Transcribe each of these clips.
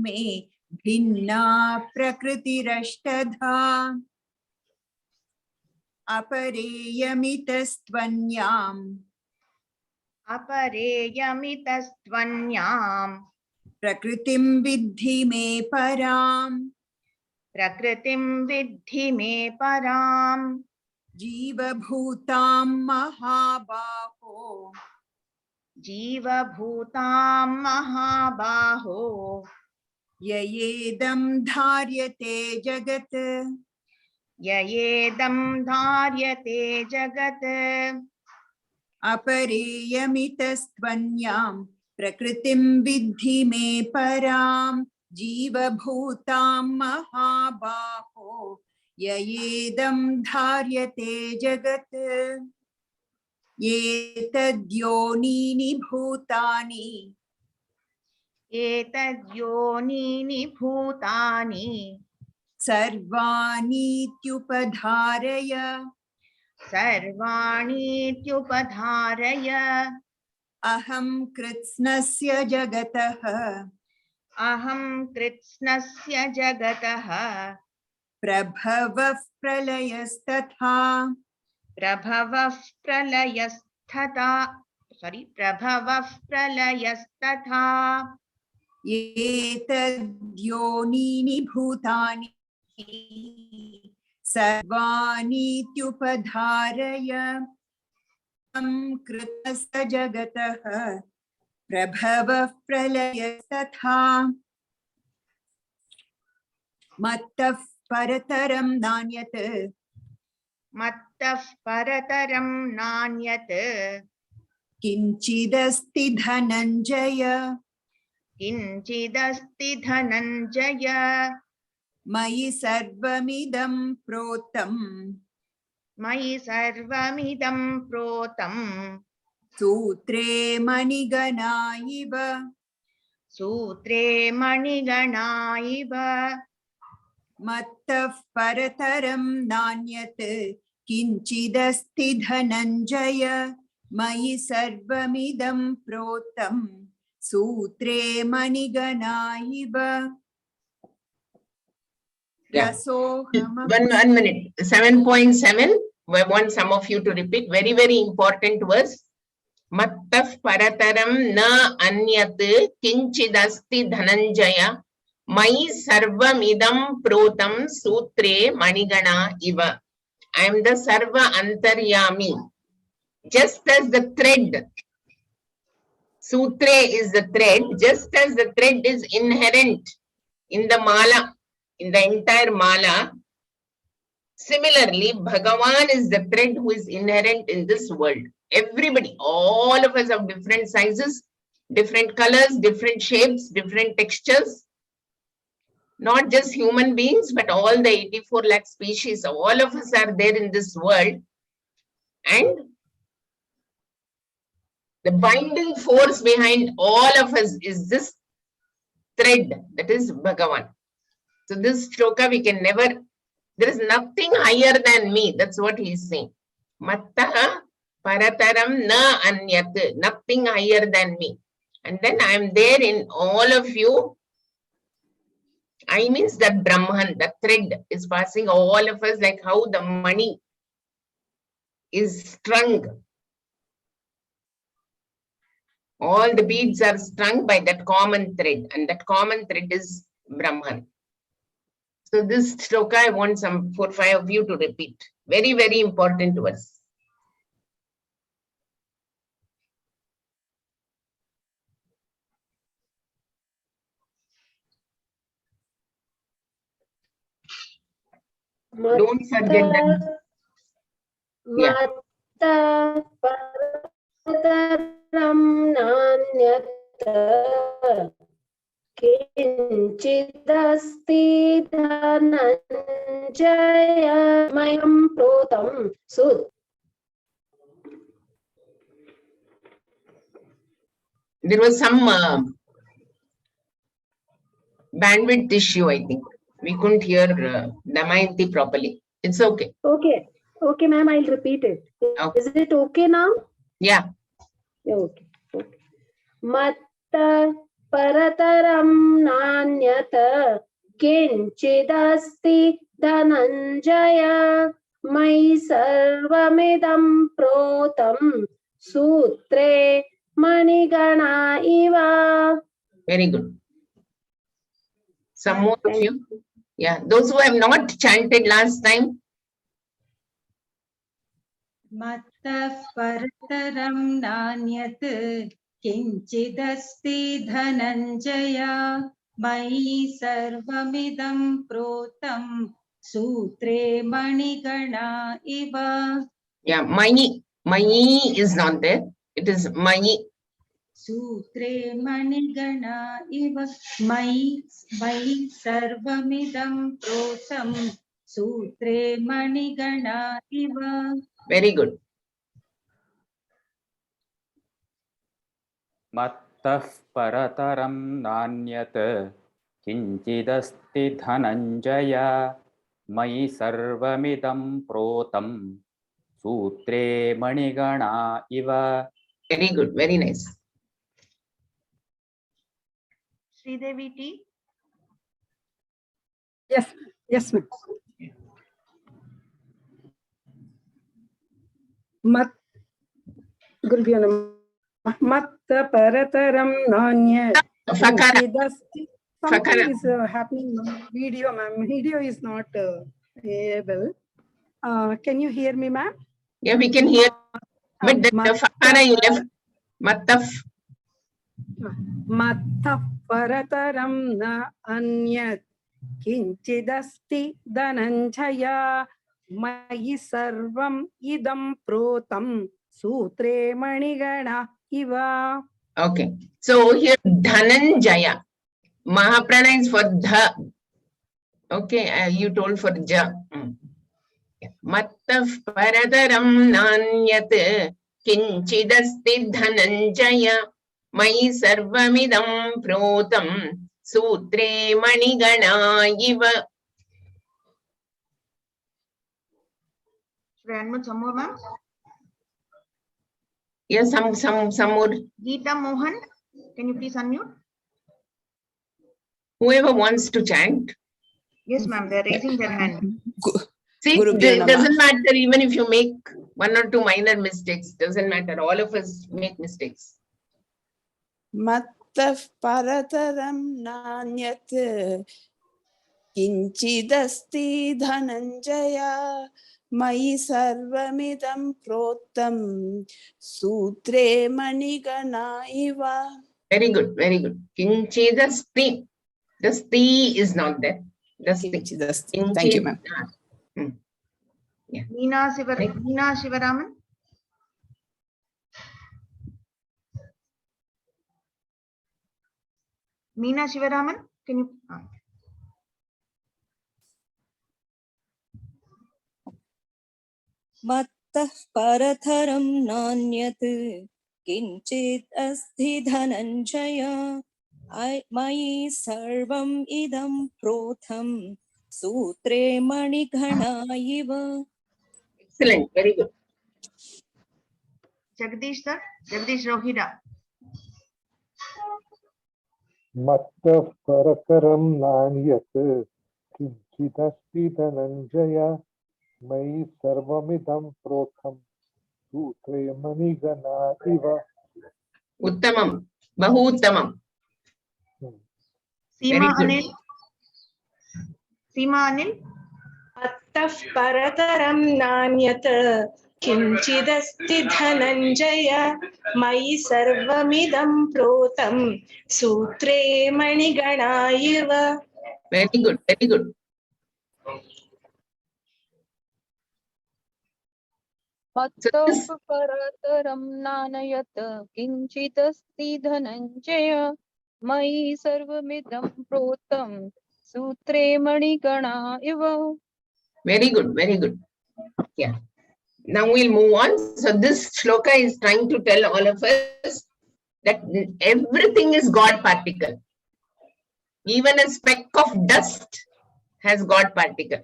मे भिन्ना प्रकृतिरष्टधा अपरेयमितस्त्वन्याम् प्रकृतिं विद्धि मे पराम् प्रकृतिं विद्धि मे पराम् जीवभूतां महाबाहो जीवभूतां महाबाहो ययेदं धार्यते जगत् ययेदं धार्यते जगत् अपरेयमितस्त्वन्यां प्रकृतिं विद्धि मे परां जीवभूतां महाबाहो ययेदं धार्यते जगत् एतद्योनीनि भूतानि एतद्योनीनि भूतानि सर्वाणीत्युपधारय सर्वाणीत्युपधारय अहं कृत्स्नस्य जगतः अहं कृत्स्नस्य जगतः प्रभवः प्रलयस्तथा प्रभवः प्रलयस्तथा एतद्योनीनि भूतानि सर्वाणीत्युपधारय अहं कृत्स्नस्य जगतः प्रभवः प्रलयस्तथा मत्तः परतरं नान्यत् मत्तः परतरं नान्यत् किञ्चिदस्ति धनञ्जय किञ्चिदस्ति धनञ्जय मयि सर्वमिदं प्रोतं मयि सर्वमिदं प्रोतं सूत्रे मणिगणा इव सूत्रे मणिगणा इव मत्तः परतरं नान्यत् किञ्चिदस्ति धनञ्जय मयि सर्वमिदं प्रोतं सूत्रे मणिगणा इव One minute. 7.7. I want some of you to repeat. Very, very important verse. Mattaf parataram na anyat kinchidasti dhananjaya mai sarvam idam protam sutre manigana iva. I am the sarva antaryami. Just as the thread, sutre is the thread, just as the thread is inherent in the mala, in the entire mala, similarly, Bhagavan is the thread who is inherent in this world. Everybody, all of us have different sizes, different colors, different shapes, different textures. Not just human beings, but all the 84 lakh species, all of us are there in this world. And the binding force behind all of us is this thread, that is Bhagavan. So this shloka we can never, there is nothing higher than me. That's what he is saying. Mattaha parataram na anyat, nothing higher than me. And then I am there in all of you. I means that Brahman, the thread is passing all of us, like how the money is strung. All the beads are strung by that common thread, and that common thread is Brahman. So this shloka, I want some 4 or 5 of you to repeat. Very, very important to us. Don't forget that. Yeah. Matta parataram nanyat किंचिदस्ति Dhananjay मयं प्रोतं सुत. There was some bandwidth issue, I think. We couldn't hear Damayanti properly. It's okay. Okay, okay, ma'am. I'll repeat it. Okay. Is it okay now? Yeah. Okay. Okay. Matta परतरं नान्यत् किञ्चिदस्ति Dhananjay मयि सर्वमिदं प्रोतं सूत्रे मणिगणा इव. Very good. Some more of you. Yeah, those who have not chanted last time. मत्तः परतरं नान्यत् किञ्चिदस्ति धनञ्जय मयि सर्वमिदं प्रोतं सूत्रे मणिगणा इव. Yeah, Mayi. Mayi is not there. It is Mayi. सूत्रे मणिगणा इव मयि सर्वमिदं प्रोतं सूत्रे मणिगणा इव. Very good. मत्तः परतरं नान्यत् किञ्चिदस्ति धनञ्जय मयि सर्वमिदं प्रोतं सूत्रे मणिगणा इव. Very good. Very nice. Sridevi T. Yes, ma'am. Mat Gurubhyo Namah. Matta parataram nanyat. Fakara. Something Fakara. is happening. Video, ma'am. Video is not able. Can you hear me, ma'am? Yeah, we can hear. But the Fakara you left. Mattaf. Matta parataram na anyat kinchidasti dhananjaya mayi sarvam idam protam sutre manigana iva. Okay. So here Dhananjaya. Mahaprana is for Dha. Okay, you told for Ja. Mattaf paradaram nanyat kinchidasti dhananjaya mayi sarvamidam protam sutre manigana iva. Should I unmute some more, ma'am? Yes, some more. Gita Mohan, can you please unmute? Whoever wants to chant. Yes, ma'am, they're raising their hand. See, it doesn't matter even if you make one or two minor mistakes. Doesn't matter. All of us make mistakes. Mattah parataram nanyat kinchidasti dhananjaya mayi sarvamidam protam sutre manigana iva. Very good, very good. Kinchidasti. The sti is not there. The sti. Kinchidasti. Thank you, ma'am. Yeah. Meena Shivaraman. Meena Shivaraman, can you? मत्तः परतरं नान्यत् किञ्चित् अस्ति धनञ्जय मयि सर्वम् इदं प्रोतं सूत्रे मणिगणा इव. Excellent, very good. Jagdish sir, Jagdish Rohira. Mattah parataram nanyat kinchidasti dhananjaya mayi sarvamidam protham sutre manigana iva. Uttamam. Bahuttamam. Seema good. Anil. Seema Anil. Mattah parataram nanyat kinchidasti dhananjaya mayi sarvamidam protam sutre manigana iva. Very good, very good. मत्तः परतरं नान्यत् किञ्चिदस्ति धनञ्जय मयि सर्वमिदं प्रोतं सूत्रे मणिगणा इव. Very good, very good. Yeah. Now we'll move on. So this shloka is trying to tell all of us that everything is God particle. Even a speck of dust has God particle.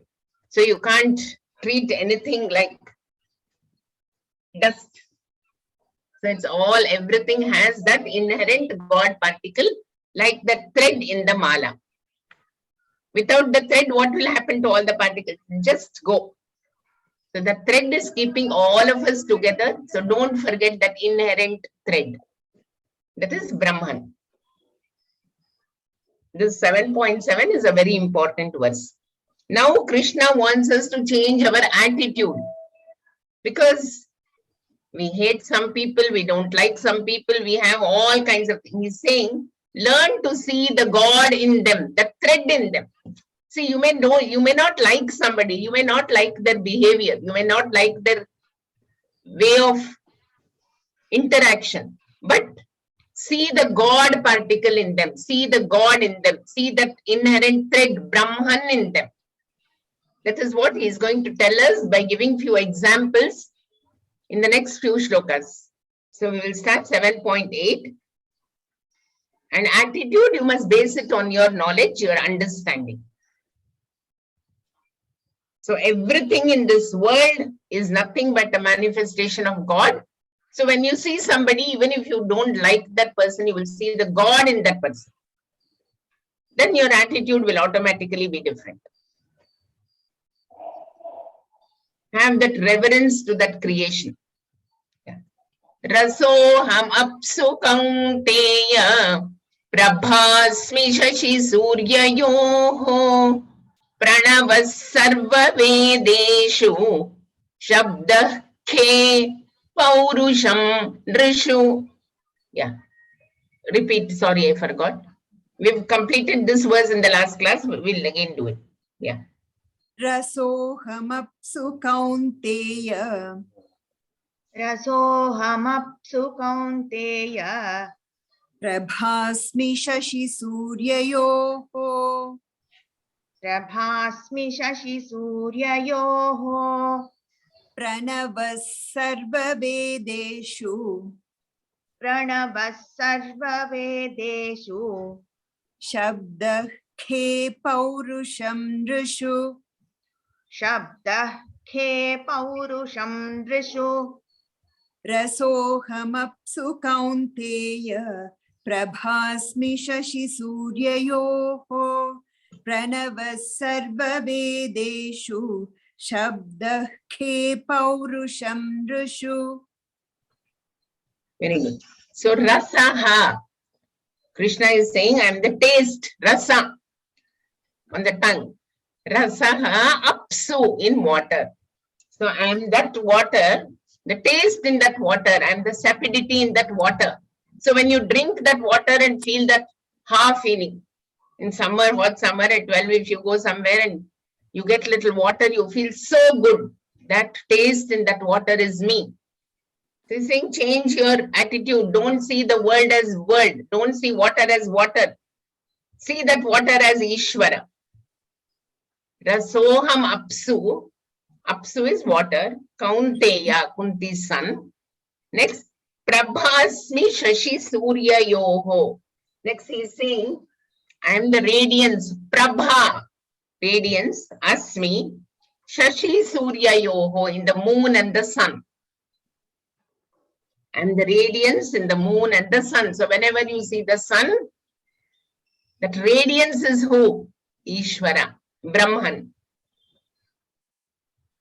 So you can't treat anything like dust. So it's all, everything has that inherent God particle like the thread in the mala. Without the thread, what will happen to all the particles? Just go. So the thread is keeping all of us together. So don't forget that inherent thread. That is Brahman. This 7.7 is a very important verse. Now Krishna wants us to change our attitude, because we hate some people, we don't like some people, we have all kinds of things. He's saying, learn to see the God in them, the thread in them. See, you may not like somebody, you may not like their behavior, you may not like their way of interaction, but see the God particle in them, see the God in them, see that inherent thread, Brahman in them. That is what he is going to tell us by giving few examples in the next few shlokas. So we will start 7.8. And attitude, you must base it on your knowledge, your understanding. So everything in this world is nothing but a manifestation of God. So when you see somebody, even if you don't like that person, you will see the God in that person. Then your attitude will automatically be different. Have that reverence to that creation. Raso ham apsu kaunteya prabhasmi shashi suryayoho pranavas sarva vedeshu shabda khe paurusham drishu. Yeah. Repeat. Sorry, I forgot. We've completed this verse in the last class. We'll again do it. Yeah. Rasohamapsu kaunteya Rasohamapsu kaunteya Prabhasmi shashi suryayoho Prabhasmi shashi suryayoho Pranavas sarva vedeshu Pranavas sarva vedeshu Shabdah khe paurusham drishu Shabdah khe paurusham drishu Rasohamapsu kaunteya Prabhasmi shashi suryayoho Pranavas sarva vedeshu Shabdah khe paurusham drishu. Very good. So rasaha. Krishna is saying, I am the taste, rasa, on the tongue. Rasaha apsu, in water. So I am that water, the taste in that water, I am the sapidity in that water. So when you drink that water and feel that half feeling, in summer, hot summer at 12, if you go somewhere and you get little water, you feel so good. That taste in that water is me. So he's saying, change your attitude. Don't see the world as world. Don't see water as water. See that water as Ishvara. Rasoham apsu. Apsu is water. Kaunteya, Kunti's son. Next, Prabhasmi shashi surya yoho. Next he is saying, I am the radiance. Prabha, radiance. Asmi, shashi surya yoho, in the moon and the sun. And the radiance in the moon and the sun. So whenever you see the sun, that radiance is who? Ishvara, Brahman.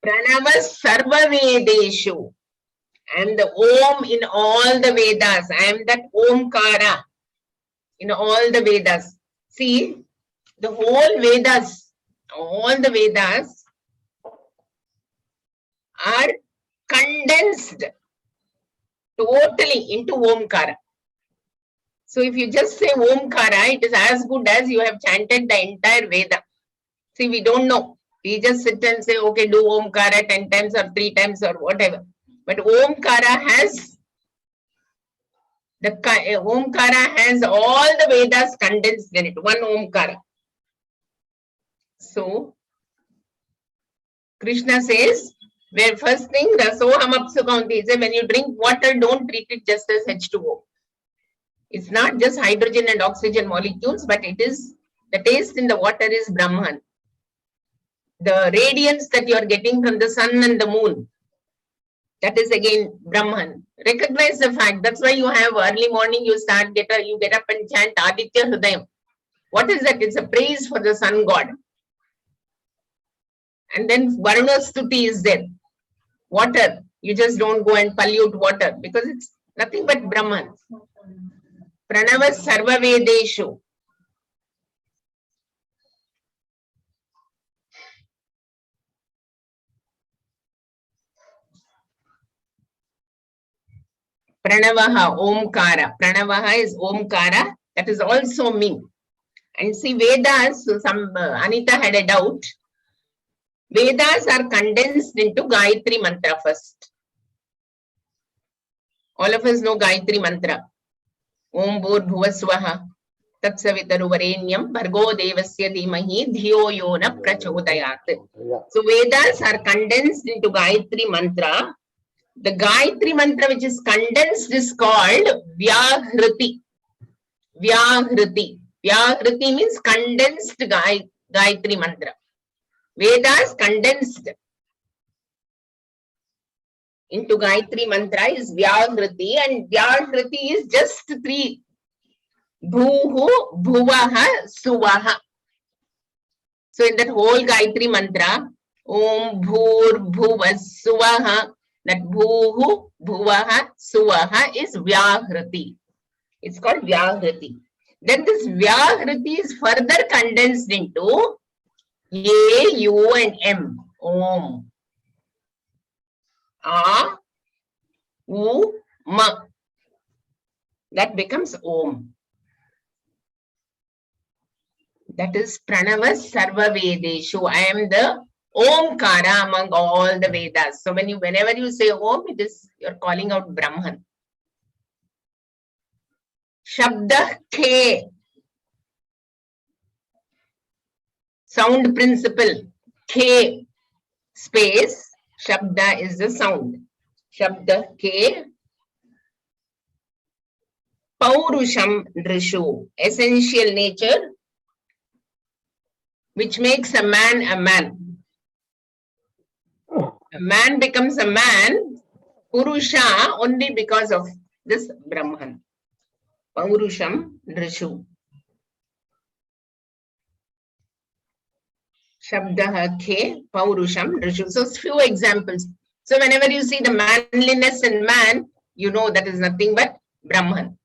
Pranavas sarva vedeshu. I am the Om in all the Vedas. I am that Omkara in all the Vedas. See, the whole Vedas, all the Vedas are condensed totally into Omkara. So if you just say Omkara, it is as good as you have chanted the entire Veda. See, we don't know. We just sit and say, okay, do Omkara 10 times or 3 times or whatever. But Omkara has all the Vedas condensed in it. One Omkara. So Krishna says, where first thing, Rasoham apsu kaunteya, he says, when you drink water, don't treat it just as H2O. It's not just hydrogen and oxygen molecules, but it is, the taste in the water is Brahman. The radiance that you are getting from the sun and the moon, That is again Brahman. Recognize the fact. That's why you have early morning, you get up and chant Aditya Hridayam. What is that? It's a praise for the sun god. And then Varuna Stuti is there. Water. You just don't go and pollute water because it's nothing but Brahman. Pranava Sarva Vedeshu. Pranavaha, Omkara. Pranavaha is Omkara. That is also me. And see, Vedas, Anita had a doubt. Vedas are condensed into Gayatri Mantra first. All of us know Gayatri Mantra. Om Bhur Bhuvaswaha Tatsavitaru Varenyam Bhargo Devasya Dhimahi Dhiyo Yona Prachodayat. So Vedas are condensed into Gayatri Mantra. The Gayatri Mantra which is condensed is called Vyahriti. Vyahriti. Vyahriti means condensed Gayatri Mantra. Vedas condensed into Gayatri Mantra is Vyahriti, and Vyahriti is just three. Bhuhu, Bhuvaha, Suvaha. So in that whole Gayatri Mantra, Om Bhur Bhuva Suvaha, that Bhuhu, Bhuvaha, Suvaha is Vyahriti. It's called Vyahriti. Then this Vyahriti is further condensed into A, U and M. Om. A, U, Ma. That becomes Om. That is Pranava Sarva Vedeshu. I am the Omkara among all the Vedas. So whenever you say Om, it is you're calling out Brahman. Shabda K. Sound principle. K space. Shabda is the sound. Shabda K. Paurusham Drishu. Essential nature which makes a man a man. A man becomes a man, Purusha, only because of this Brahman. Paurusham Drishu. Shabdaha Khe Paurusham Drishu. So few examples. So whenever you see the manliness in man, you know that is nothing but Brahman.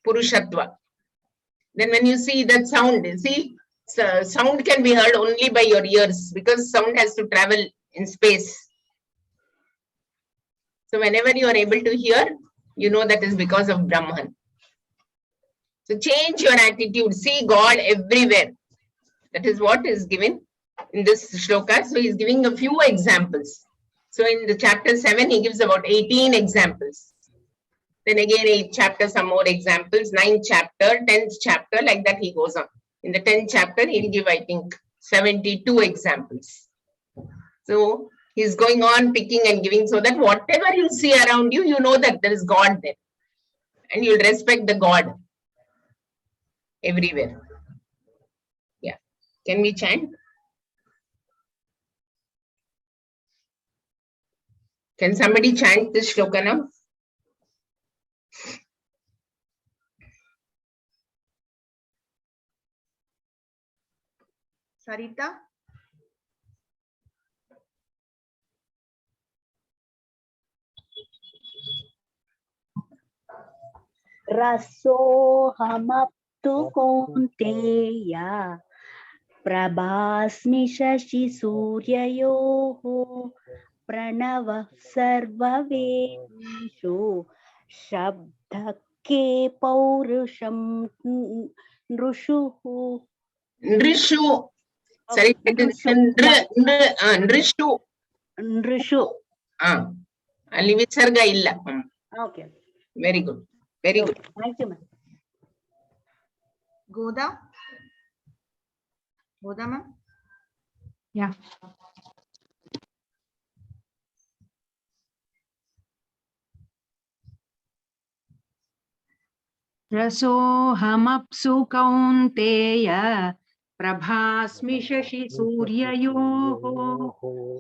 Purushatva. Then when you see that sound, see, so sound can be heard only by your ears because sound has to travel in space. So whenever you are able to hear, you know that is because of Brahman. So change your attitude. See God everywhere. That is what is given in this shloka. So he is giving a few examples. So in the chapter 7, he gives about 18 examples. Then again, 8th chapter, some more examples. 9th chapter, 10th chapter, like that he goes on. In the 10th chapter, he'll give, I think, 72 examples. So he's going on picking and giving so that whatever you see around you, you know that there is God there. And you'll respect the God everywhere. Yeah. Can we chant? Can somebody chant this shloka now? Sarita? रसोऽहमप्तु कौन्तेय प्रभास्मि शशिसूर्ययोः प्रणवः सर्ववेदेषु शब्दः के पौरुषं नृषुः. Nrishu. Sorry, Nrishu. Nrishu. Ali visarga illa. Okay. Very good. Very good. Thank you, ma'am. Goda? Goda, ma'am? Yeah. रसोऽहमप्सु कौन्तेय प्रभास्मि शशि सूर्ययोः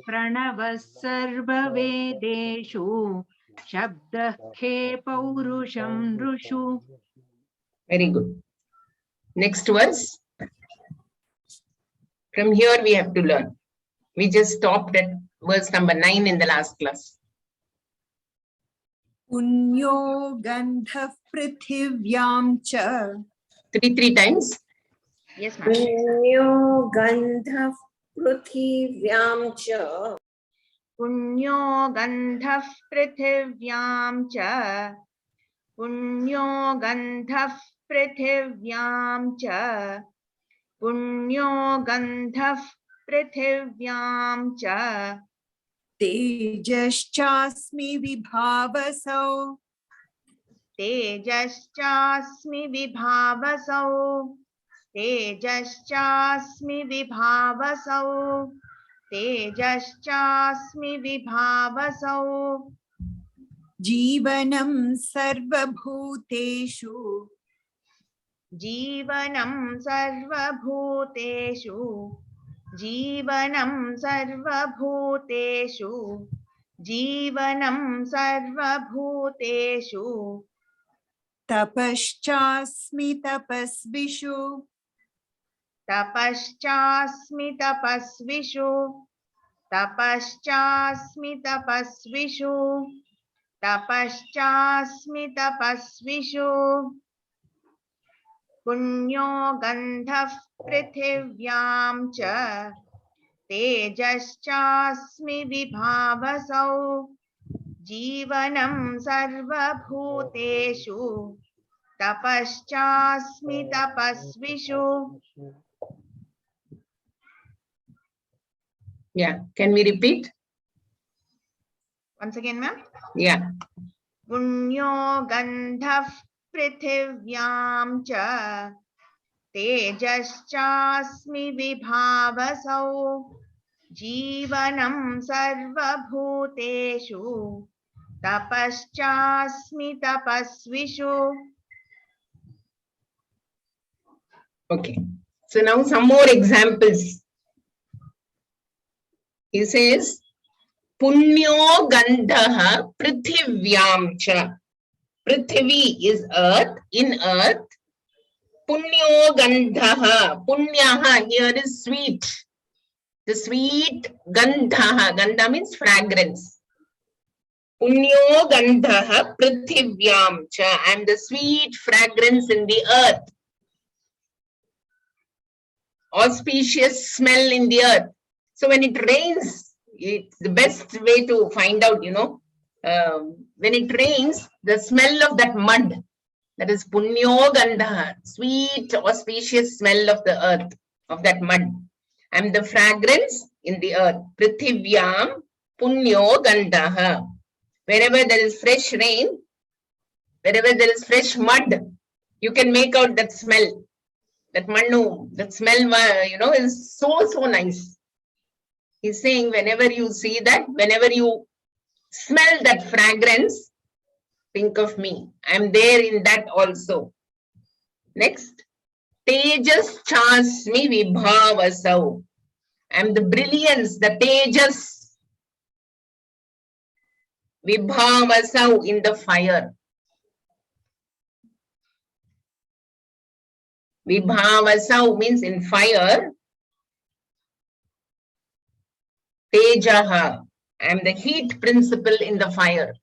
प्रणवः सर्ववेदेषु शब्दः खे पौरुषं नृषु. Very good. Next verse. From here we have to learn. We just stopped at verse number 9 in the last class. Punyo gandha prithivyam cha. Three times. Yes, ma'am. पुण्यो गन्धः पृथिव्यां च पुण्यो गन्धः पृथिव्यां च पुण्यो गन्धः पृथिव्यां च पुण्यो गन्धः पृथिव्यां च तेजश्चास्मि विभावसौ तेजश्चास्मि विभावसौ तेजश्चास्मि विभावसौ तेजश्चास्मि विभावसौ जीवनं सर्वभूतेषु जीवनं सर्वभूतेषु जीवनं सर्वभूतेषु जीवनं सर्वभूतेषु तपश्चास्मि तपस्विषु तपश्चास्मि तपस्विषु तपश्चास्मि तपस्विषु तपश्चास्मि तपस्विषु पुण्यो गन्धः पृथिव्यां च तेजश्चास्मि विभावसौ जीवनं सर्वभूतेषु तपश्चास्मि तपस्विषु. Yeah, can we repeat? Once again, ma'am. Yeah. पुण्यो गन्धः पृथिव्यां च तेजश्चास्मि विभावसौ जीवनं सर्वभूतेषु तपश्चास्मि तपस्विषु. Okay. So now some more examples. He says, Punyo gandhaha prithivyam cha. Prithvi is earth, in earth. Punyo gandhaha. Punyaha here is sweet. The sweet gandhaha. Gandha means fragrance. Punyo gandhaha prithivyam cha. I am the sweet fragrance in the earth. Auspicious smell in the earth. So when it rains, it's the best way to find out, you know, when it rains, the smell of that mud, that is punyo gandha, sweet auspicious smell of the earth, of that mud. And the fragrance in the earth, prithivyam punyo gandha. Wherever there is fresh rain, wherever there is fresh mud, you can make out that smell. That mannu, that smell, you know, is so nice. He's saying whenever you see that, whenever you smell that fragrance, think of me. I'm there in that also. Next. Tejas chasmi vibhavasau. I'm the brilliance, the tejas. Vibhavasau, in the fire. Vibhavasau means in fire. Tejaha. I am the heat principle in the fire.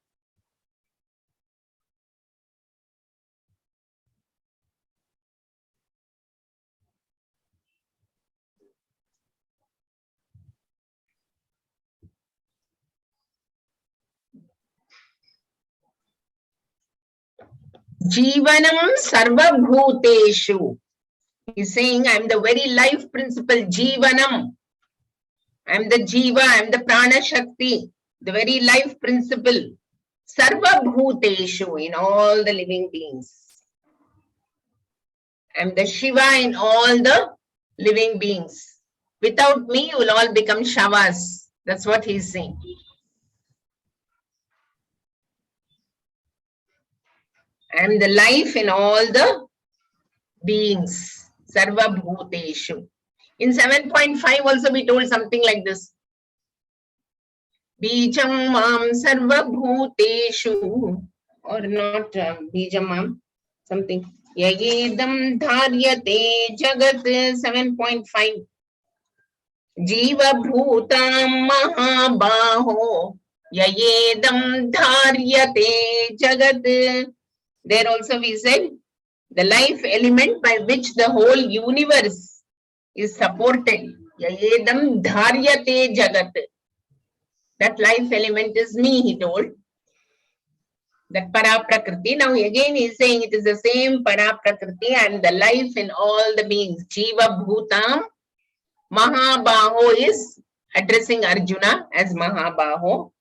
Jivanam sarvabhuteshu. He's saying, I am the very life principle, Jivanam. I am the Jiva, I am the Prana Shakti, the very life principle. Sarvabhuteshu, in all the living beings. I am the Shiva in all the living beings. Without me, you will all become Shavas. That's what he's saying. I am the life in all the beings. Sarvabhuteshu. In 7.5 also we told something like this. Bijam mam sarva bhuteshu, or not bijam mam, something. Yayedam dharyate jagat 7.5. Jiva bhutam mahabaho yayedam dharyate jagat. There also we said the life element by which the whole universe is supported. Yayedam dharyate jagat. That life element is me, he told. That para prakriti. Now again he is saying it is the same para prakriti and the life in all the beings. Jiva bhutam mahabaho is addressing Arjuna as mahabaho.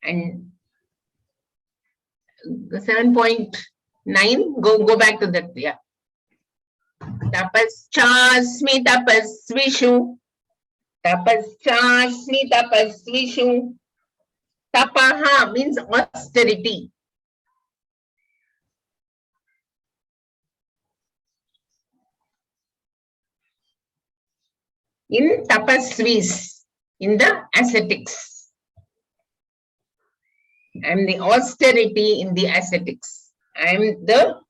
And 7.9, go back to that. Yeah. Tapaschasmi tapasvishu. Tapaschasmi tapasvishu. Tapaha means austerity. In tapasvis, in the ascetics. I am the austerity in the ascetics. I am the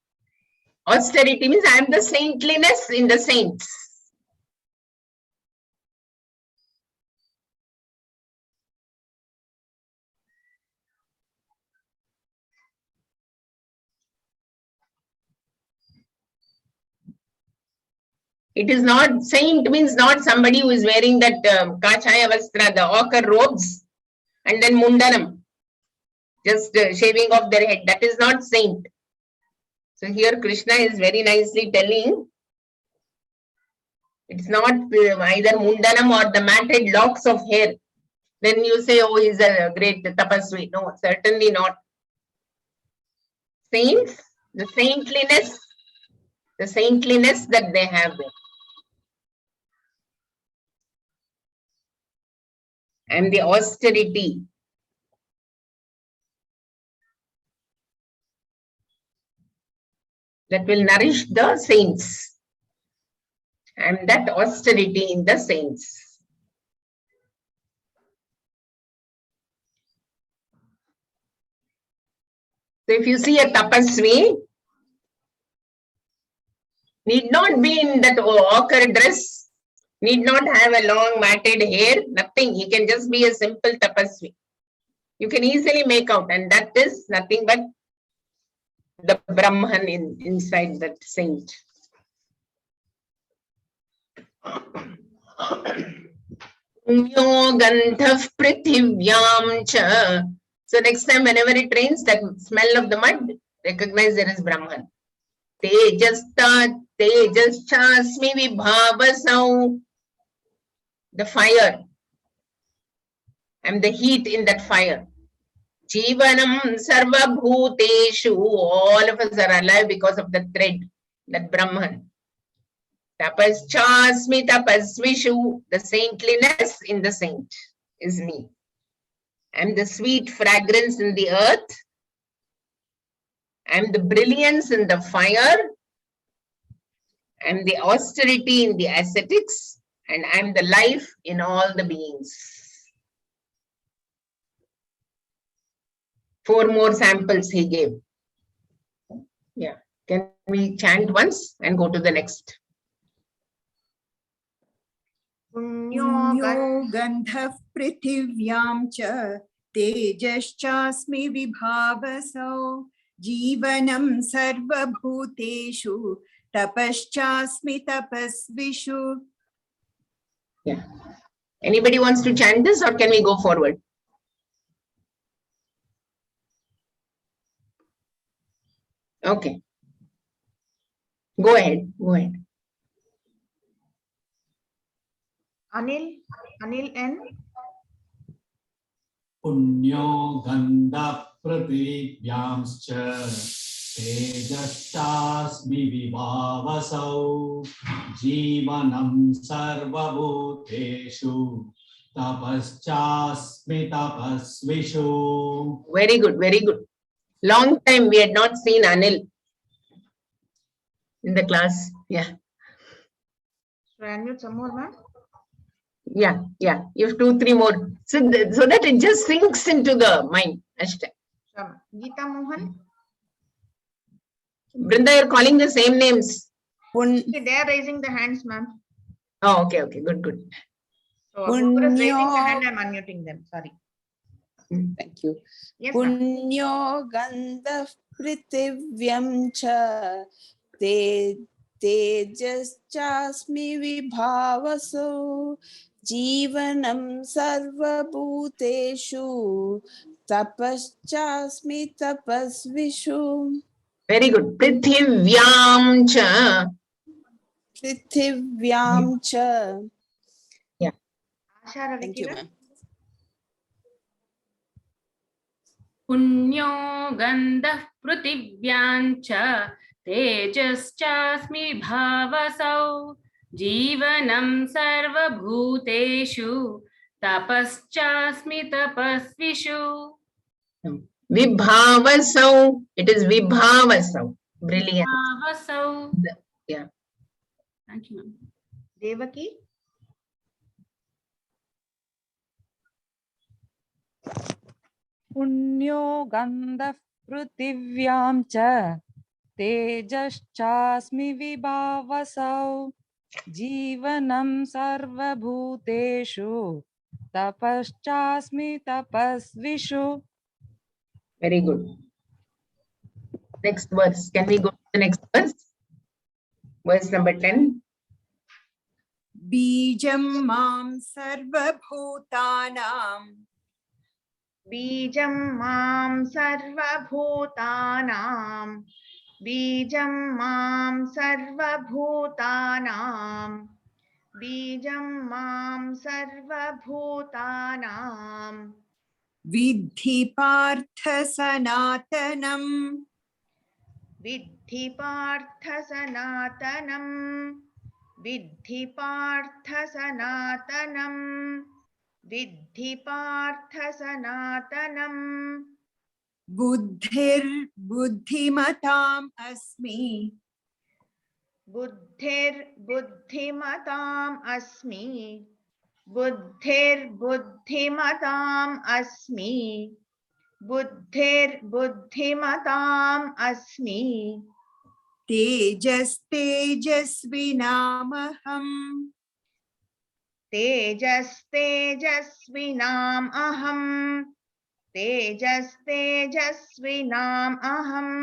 austerity means I am the saintliness in the saints. It is not, saint means not somebody who is wearing that kachaya vastra, the ochre robes, and then mundanam, just shaving off their head. That is not saint. So here Krishna is very nicely telling, it's not either mundanam or the matted locks of hair. Then you say, oh, he's a great tapasvi. No, certainly not. Saints, the saintliness that they have there. And the austerity. That will nourish the saints. And that austerity in the saints. So if you see a tapasvi, need not be in that ochre dress, need not have a long matted hair, nothing. He can just be a simple tapasvi. You can easily make out, and that is nothing but the Brahman inside that saint. So next time, whenever it rains, that smell of the mud, recognize there is Brahman. Tejasta tejaschasmi vibhavasau. The fire. I'm the heat in that fire. Jivanam sarva bhuteshu. All of us are alive because of the thread, that Brahman. Tapaschasmi tapasvishu. The saintliness in the saint is me. I'm the sweet fragrance in the earth. I'm the brilliance in the fire. I'm the austerity in the ascetics. And I'm the life in all the beings. 4 more samples he gave. Yeah. Can we chant once and go to the next? पुण्यो गन्धः पृथिव्यां च तेजश्चास्मि विभावसौ जीवनं सर्वभूतेषु तपश्चास्मि तपस्विषु. Yeah. Anybody wants to chant this, or can we go forward? Okay. Go ahead. Go ahead. Anil N. Punyo gandha pratibhyamscha tejashasmi vibhavasau jivanam sarvabhuteshu tapaschasmi tapasvishu. Very good, very good. Long time we had not seen Anil in the class. Yeah. Should I unmute some more, ma'am? Yeah, yeah. You have 2, 3 more. So, so that it just sinks into the mind. Ashta. Sure, ma'am. Gita Mohan. Brinda, you're calling the same names. Okay, they are raising the hands, ma'am. Oh, okay, okay. Good, good. So whoever is raising the Punyo. hand, I'm unmuting them. Sorry. Thank you. Yes, ma'am. Punyo gandha prithvyam cha tejaschasmi vibhavaso jivanam sarvabhuteshu tapaschasmi tapasvishu. Very good. Prithivyam cha. Prithvyam cha. Yeah. Asha Thank you, Ravikira. ma'am. पुण्यो गन्धः पृथिव्याञ्च तेजश्चास्मि भावसौ जीवनं सर्वभूतेषु तपश्चास्मि तपस्विषु. Vibhavasau. It is Vibhavasau. Brilliant. भावसौ. Yeah. Thank you, ma'am. Devaki. पुण्यो गन्धः पृथिव्यां च तेजश्चास्मि विभावसौ जीवनं सर्वभूतेषु तपश्चास्मि तपस्विषु. Very good. Next verse. Can we go to the next verse? Verse number 10. बीजं मां सर्वभूतानां बीजं मां सर्वभूतानां बीजं मां सर्वभूतानां बीजं मां सर्वभूतानां विद्धि पार्थ सनातनं विद्धि पार्थ सनातनं विद्धि पार्थ सनातनं विद्धि पार्थ सनातनम् बुद्धिर्बुद्धिमताम् अस्मि बुद्धिर्बुद्धिमताम् अस्मि बुद्धिर्बुद्धिमताम् अस्मि बुद्धिर्बुद्धिमताम् अस्मि तेजस्तेजस्विनामहम् तेजस्तेजस्विनाम् अहम् तेजस्तेजस्विनाम् अहम्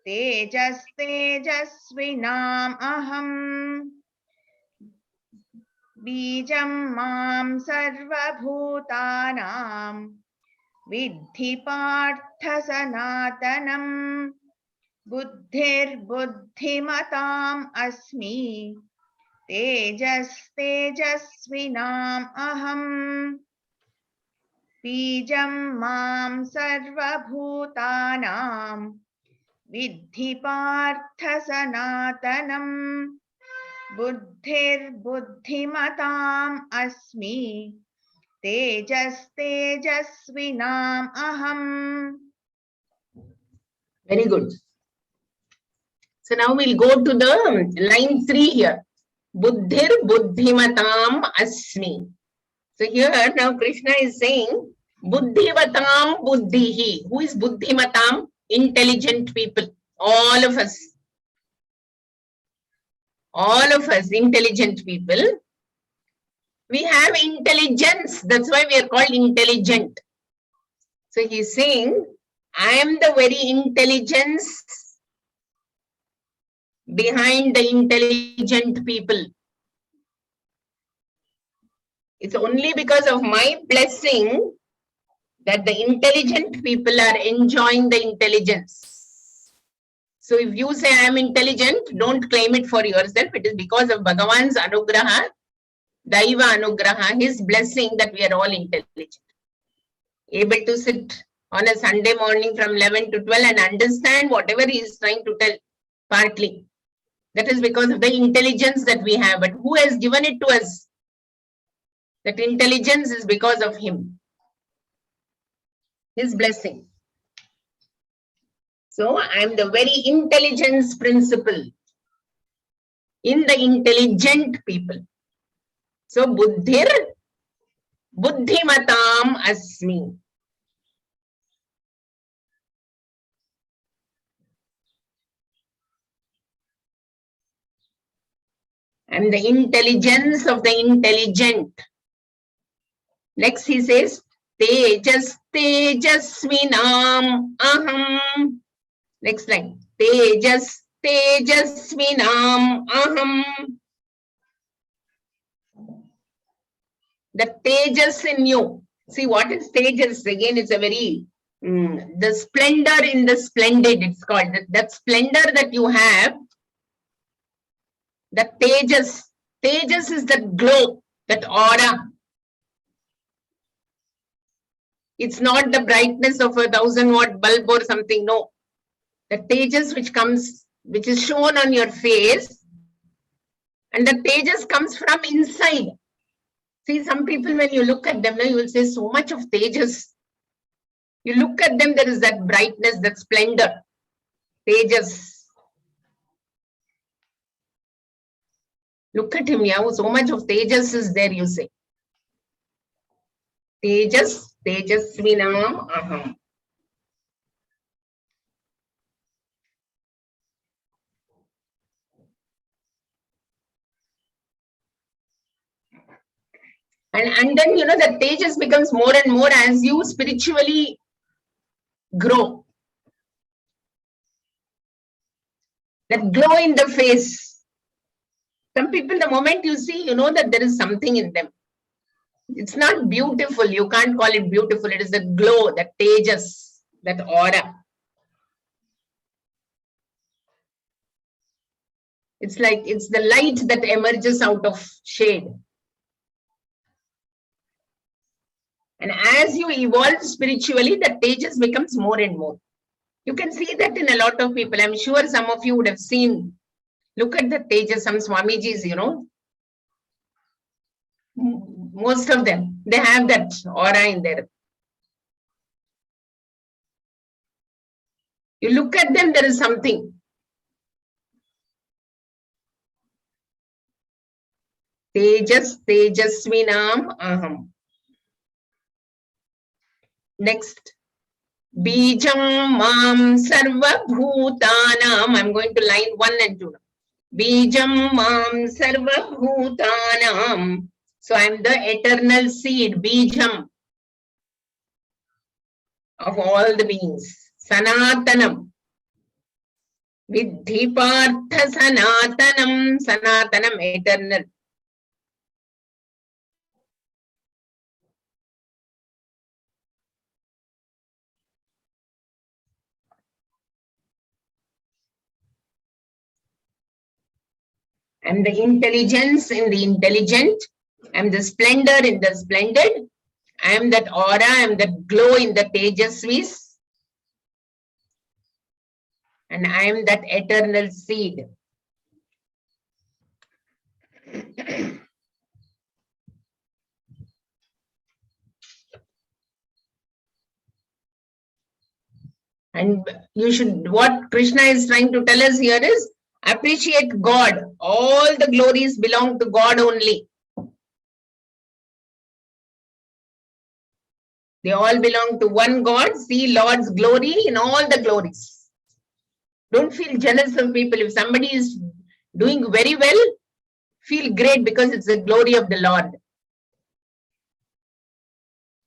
तेजस्तेजस्विनाम् अहम् बीजं मां सर्वभूतानां विद्धि पार्थ सनातनम् बुद्धिर्बुद्धिमताम् अस्मि तेजस्तेजस्विनाम् अहम् बीजं मां सर्वभूतानां विद्धि पार्थ सनातनम् बुद्धिर्बुद्धिमताम् अस्मि तेजस्तेजस्विनाम् अहम्. Very good. So now we'll go to the line 3 here. Buddhir buddhimatam asmi. So here now Krishna is saying buddhivatam buddhihi. Who is buddhimatam? Intelligent people. All of us. All of us intelligent people. We have intelligence. That's why we are called intelligent. So he's saying, I am the very intelligence behind the intelligent people. It's only because of my blessing that the intelligent people are enjoying the intelligence. So if you say I am intelligent, don't claim it for yourself. It is because of Bhagavan's anugraha, Daiva anugraha, his blessing that we are all intelligent. Able to sit on a Sunday morning from 11 to 12 and understand whatever he is trying to tell partly. That is because of the intelligence that we have. But who has given it to us? That intelligence is because of him. His blessing. So I am the very intelligence principle. in the intelligent people. So buddhir buddhimatam asmi. And the intelligence of the intelligent. Next he says, Tejas Tejasvinam Aham. Next line. Tejas Tejasvinam Aham. The Tejas in you. See what is Tejas? Again, it's a very, the splendor in the splendid, it's called. That splendor that you have, the Tejas. Tejas is that glow, that aura. It's not the brightness of a 1000-watt bulb or something, no. The Tejas which is shown on your face, and the Tejas comes from inside. See, some people, when you look at them, you will say so much of Tejas. You look at them, there is that brightness, that splendor. Tejas. Look at him, yeah, so much of Tejas is there, you say. Tejas, Tejasvinam Aham. And then, the Tejas becomes more and more as you spiritually grow. That glow in the face. Some people, the moment you see, you know that there is something in them. It's not beautiful. You can't call it beautiful. It is the glow, that Tejas, that aura. It's like, it's the light that emerges out of shade. And as you evolve spiritually, the Tejas becomes more and more. You can see that in a lot of people. I'm sure some of you would have seen. Look at the Tejas, some Swamijis, Most of them, they have that aura in there. You look at them, there is something. Tejas, Tejasvinam Aham. Next. Bijam Mam Sarva Bhutanam. I'm going to line 1 and 2. Bijam Mam Sarva Bhutanam. So I'm the eternal seed, Bijam, of all the beings. Sanatanam. Vidhi Partha Sanatanam. Sanatanam, eternal. I'm the intelligence in the intelligent. I'm the splendor in the splendid. I am that aura, I am that glow in the Tejasvis. And I am that eternal seed. And you should, what Krishna is trying to tell us here is, appreciate God. All the glories belong to God only. They all belong to one God. See Lord's glory in all the glories. Don't feel jealous of people. If somebody is doing very well, feel great because it's the glory of the Lord.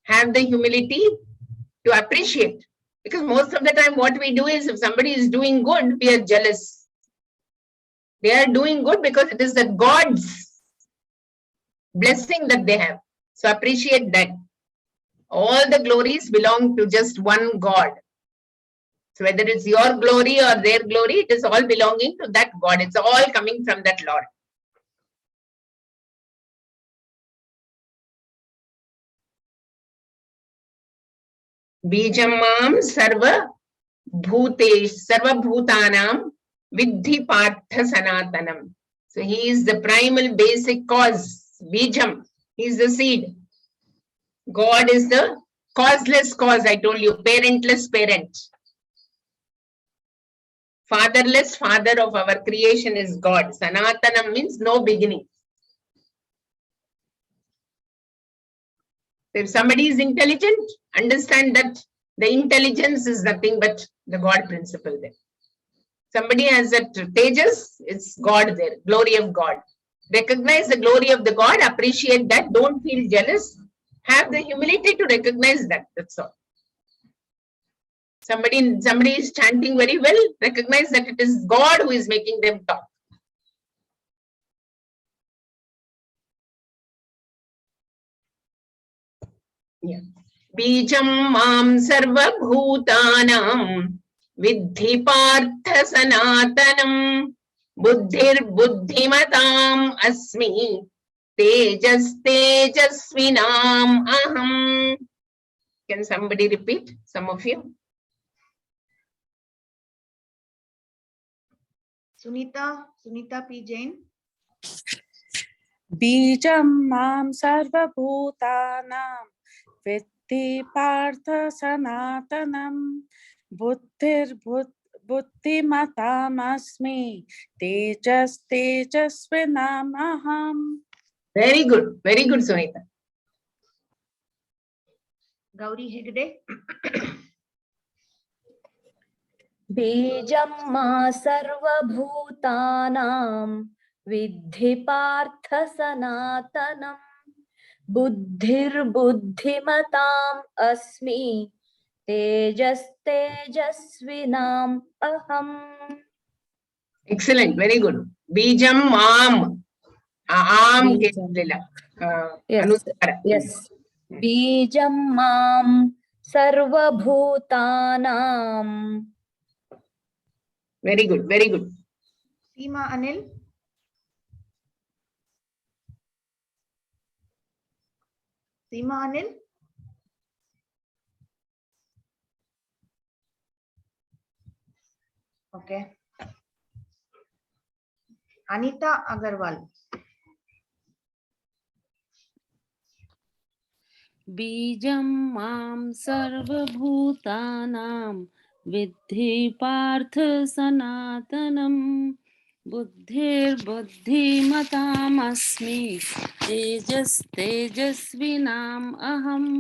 Have the humility to appreciate. Because most of the time what we do is, if somebody is doing good, we are jealous. They are doing good because it is the God's blessing that they have. So appreciate that. All the glories belong to just one God. So whether it's your glory or their glory, it is all belonging to that God. It's all coming from that Lord. Bijamam sarva bhutanam vidhi partha sanatanam. So he is the primal basic cause. Bijam, he is the seed. God is the causeless cause, I told you, parentless parent. fatherless father of our creation is God. Sanatanam means no beginning. If somebody is intelligent, understand that the intelligence is nothing but the God principle there. Somebody has that tejas, it's God there, glory of God. Recognize the glory of the God, appreciate that, don't feel jealous. Have the humility to recognize that, that's all. Somebody is chanting very well, recognize that it is God who is making them talk. Yeah. Bijam mam sarva bhutanam vidhi partha sanatanam buddhir buddhimatam asmi tejas tejasvinam aham. Can somebody repeat? Some of you? Sunita P. Jain. बीजं मां सर्वभूतानां विद्धि Partha सनातनं बुद्धिमतामस्मि तेजस्विनामहम्. Very good, Sunita. Gauri Hegde. बीजं मा सर्वभूतानां विद्धि पार्थ सनातनं बुद्धिर्बुद्धिमताम् अस्मि तेजस्तेजस्विनाम् अहम्. Excellent, very good. Bijam mam. Aam ke lila. Yes. बीजं मां सर्वभूतानां. Very good, very good. Seema Anil. Seema Anil. Okay. Anita Agarwal. बीजं मां सर्वभूतानां विद्धि पार्थ सनातनं बुद्धिर्बुद्धिमतामस्मि तेजस्तेजस्विनाम् अहम्.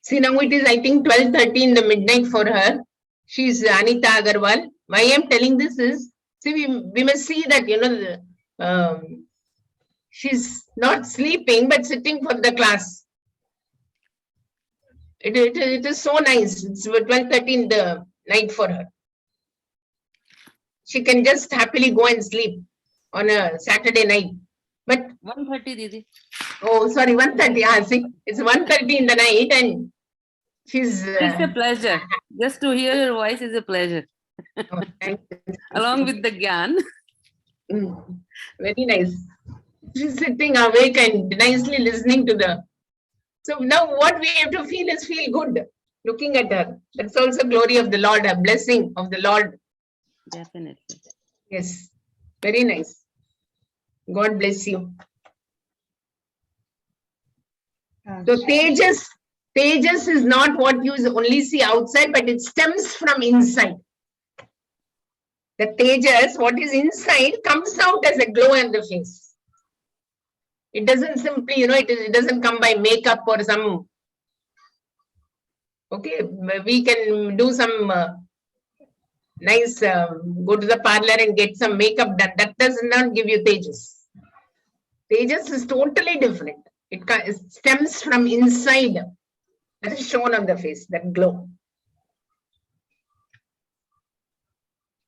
See, now it is, I think, 12:30 in the midnight for her. She is Anita Agarwal. Why I am telling this is, see, we must see that, she's not sleeping, but sitting for the class. It is so nice. It's 12:30 in the night for her. She can just happily go and sleep on a Saturday night. But 1:30, Didi. Oh, sorry, 1:30. See, it's 1:30 in the night and she's... It's a pleasure. Just to hear your voice is a pleasure. Oh, thank you. Along with the Gyan. Very nice. She's sitting awake and nicely listening to the... So now what we have to feel is feel good looking at her. That's also glory of the Lord, a blessing of the Lord. Definitely. Yes, very nice. God bless you. So Tejas is not what you only see outside, but it stems from inside. The Tejas, what is inside, comes out as a glow on the face. It doesn't simply, it doesn't come by makeup or some... Okay, we can do some nice, go to the parlor and get some makeup done. That does not give you Tejas. Tejas is totally different. It stems from inside. That is shown on the face, that glow.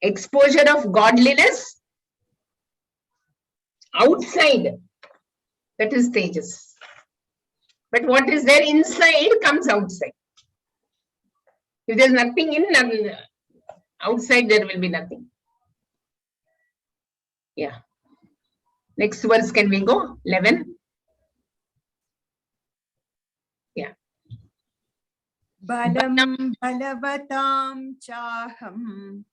Exposure of godliness outside, that is Tejas. But what is there inside comes outside. If there is nothing in, outside there will be nothing. Yeah. Next verse, can we go? 11. Yeah. Balam balavatam chaham.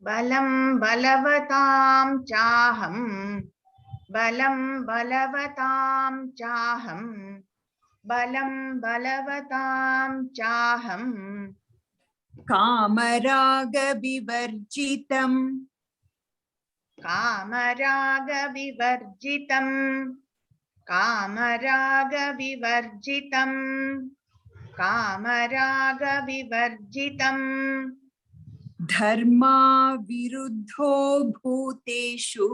Balam balavatam chaham. Balam balavatam chaham. Balam balavatam chaham. कामरागविवर्जितम् कामरागविवर्जितम् कामरागविवर्जितम् कामरागविवर्जितम् धर्माविरुद्धो भूतेषु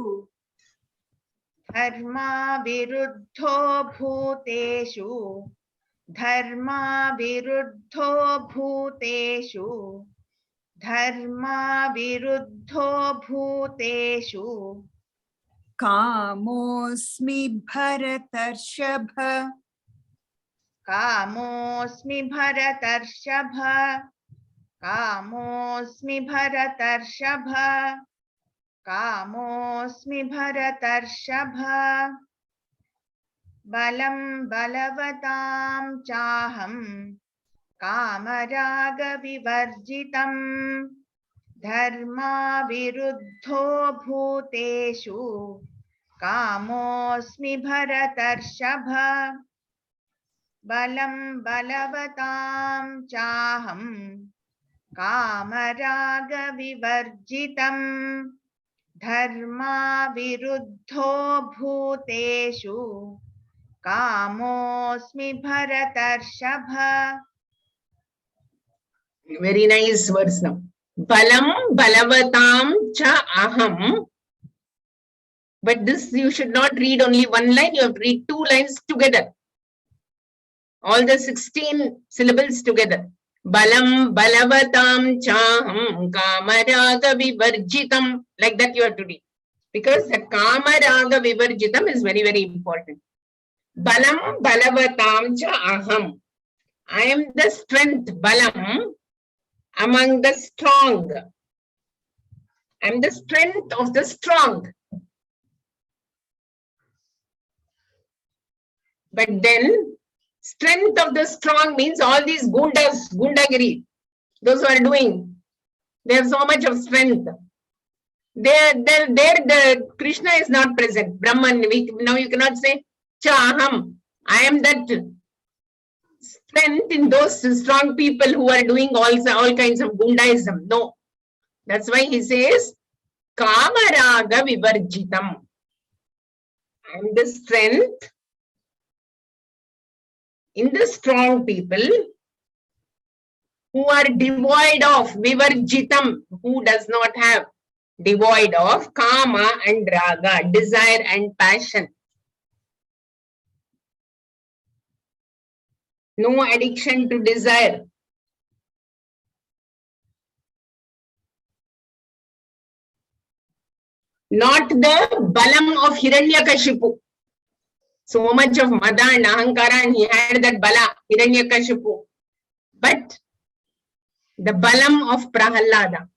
धर्माविरुद्धो भूतेषु धर्माविरुद्धो भूतेषु धर्माविरुद्धो भूतेषु कामोऽस्मि भरतर्षभ कामोऽस्मि भरतर्षभ कामोऽस्मि भरतर्षभ कामोऽस्मि भरतर्षभ बलं बलवतां चाहं कामरागविवर्जितम् धर्माविरुद्धो भूतेषु कामोऽस्मि भरतर्षभ बलं बलवतां चाहं कामरागविवर्जितम् धर्माविरुद्धो भूतेषु कामोऽस्मि भरतर्षभ. Very nice words now. Balam balavatam cha aham. But this you should not read only one line, you have to read 2 lines together. All the 16 syllables together. Balam balavatam chaham kamaraga vivarjitam. Like that you have to read. Because the kamaraga vivarjitam is very, very important. Balam balavatam cha aham. I am the strength, balam, among the strong. I am the strength of the strong. But then, strength of the strong means all these gundas, gundagiri, those who are doing, they have so much of strength. There, the Krishna is not present. Brahman, now you cannot say, Chaham, I am that strength in those strong people who are doing all kinds of gundaism. No. That's why he says, Kamaraga vivarjitam. I am the strength in the strong people who are devoid of vivarjitam, who does not have, devoid of kama and raga, desire and passion. No addiction to desire. Not the balam of Hiranyakashipu. So much of mada and ahankara, and he had that bala, Hiranyakashipu. But the balam of Prahalada.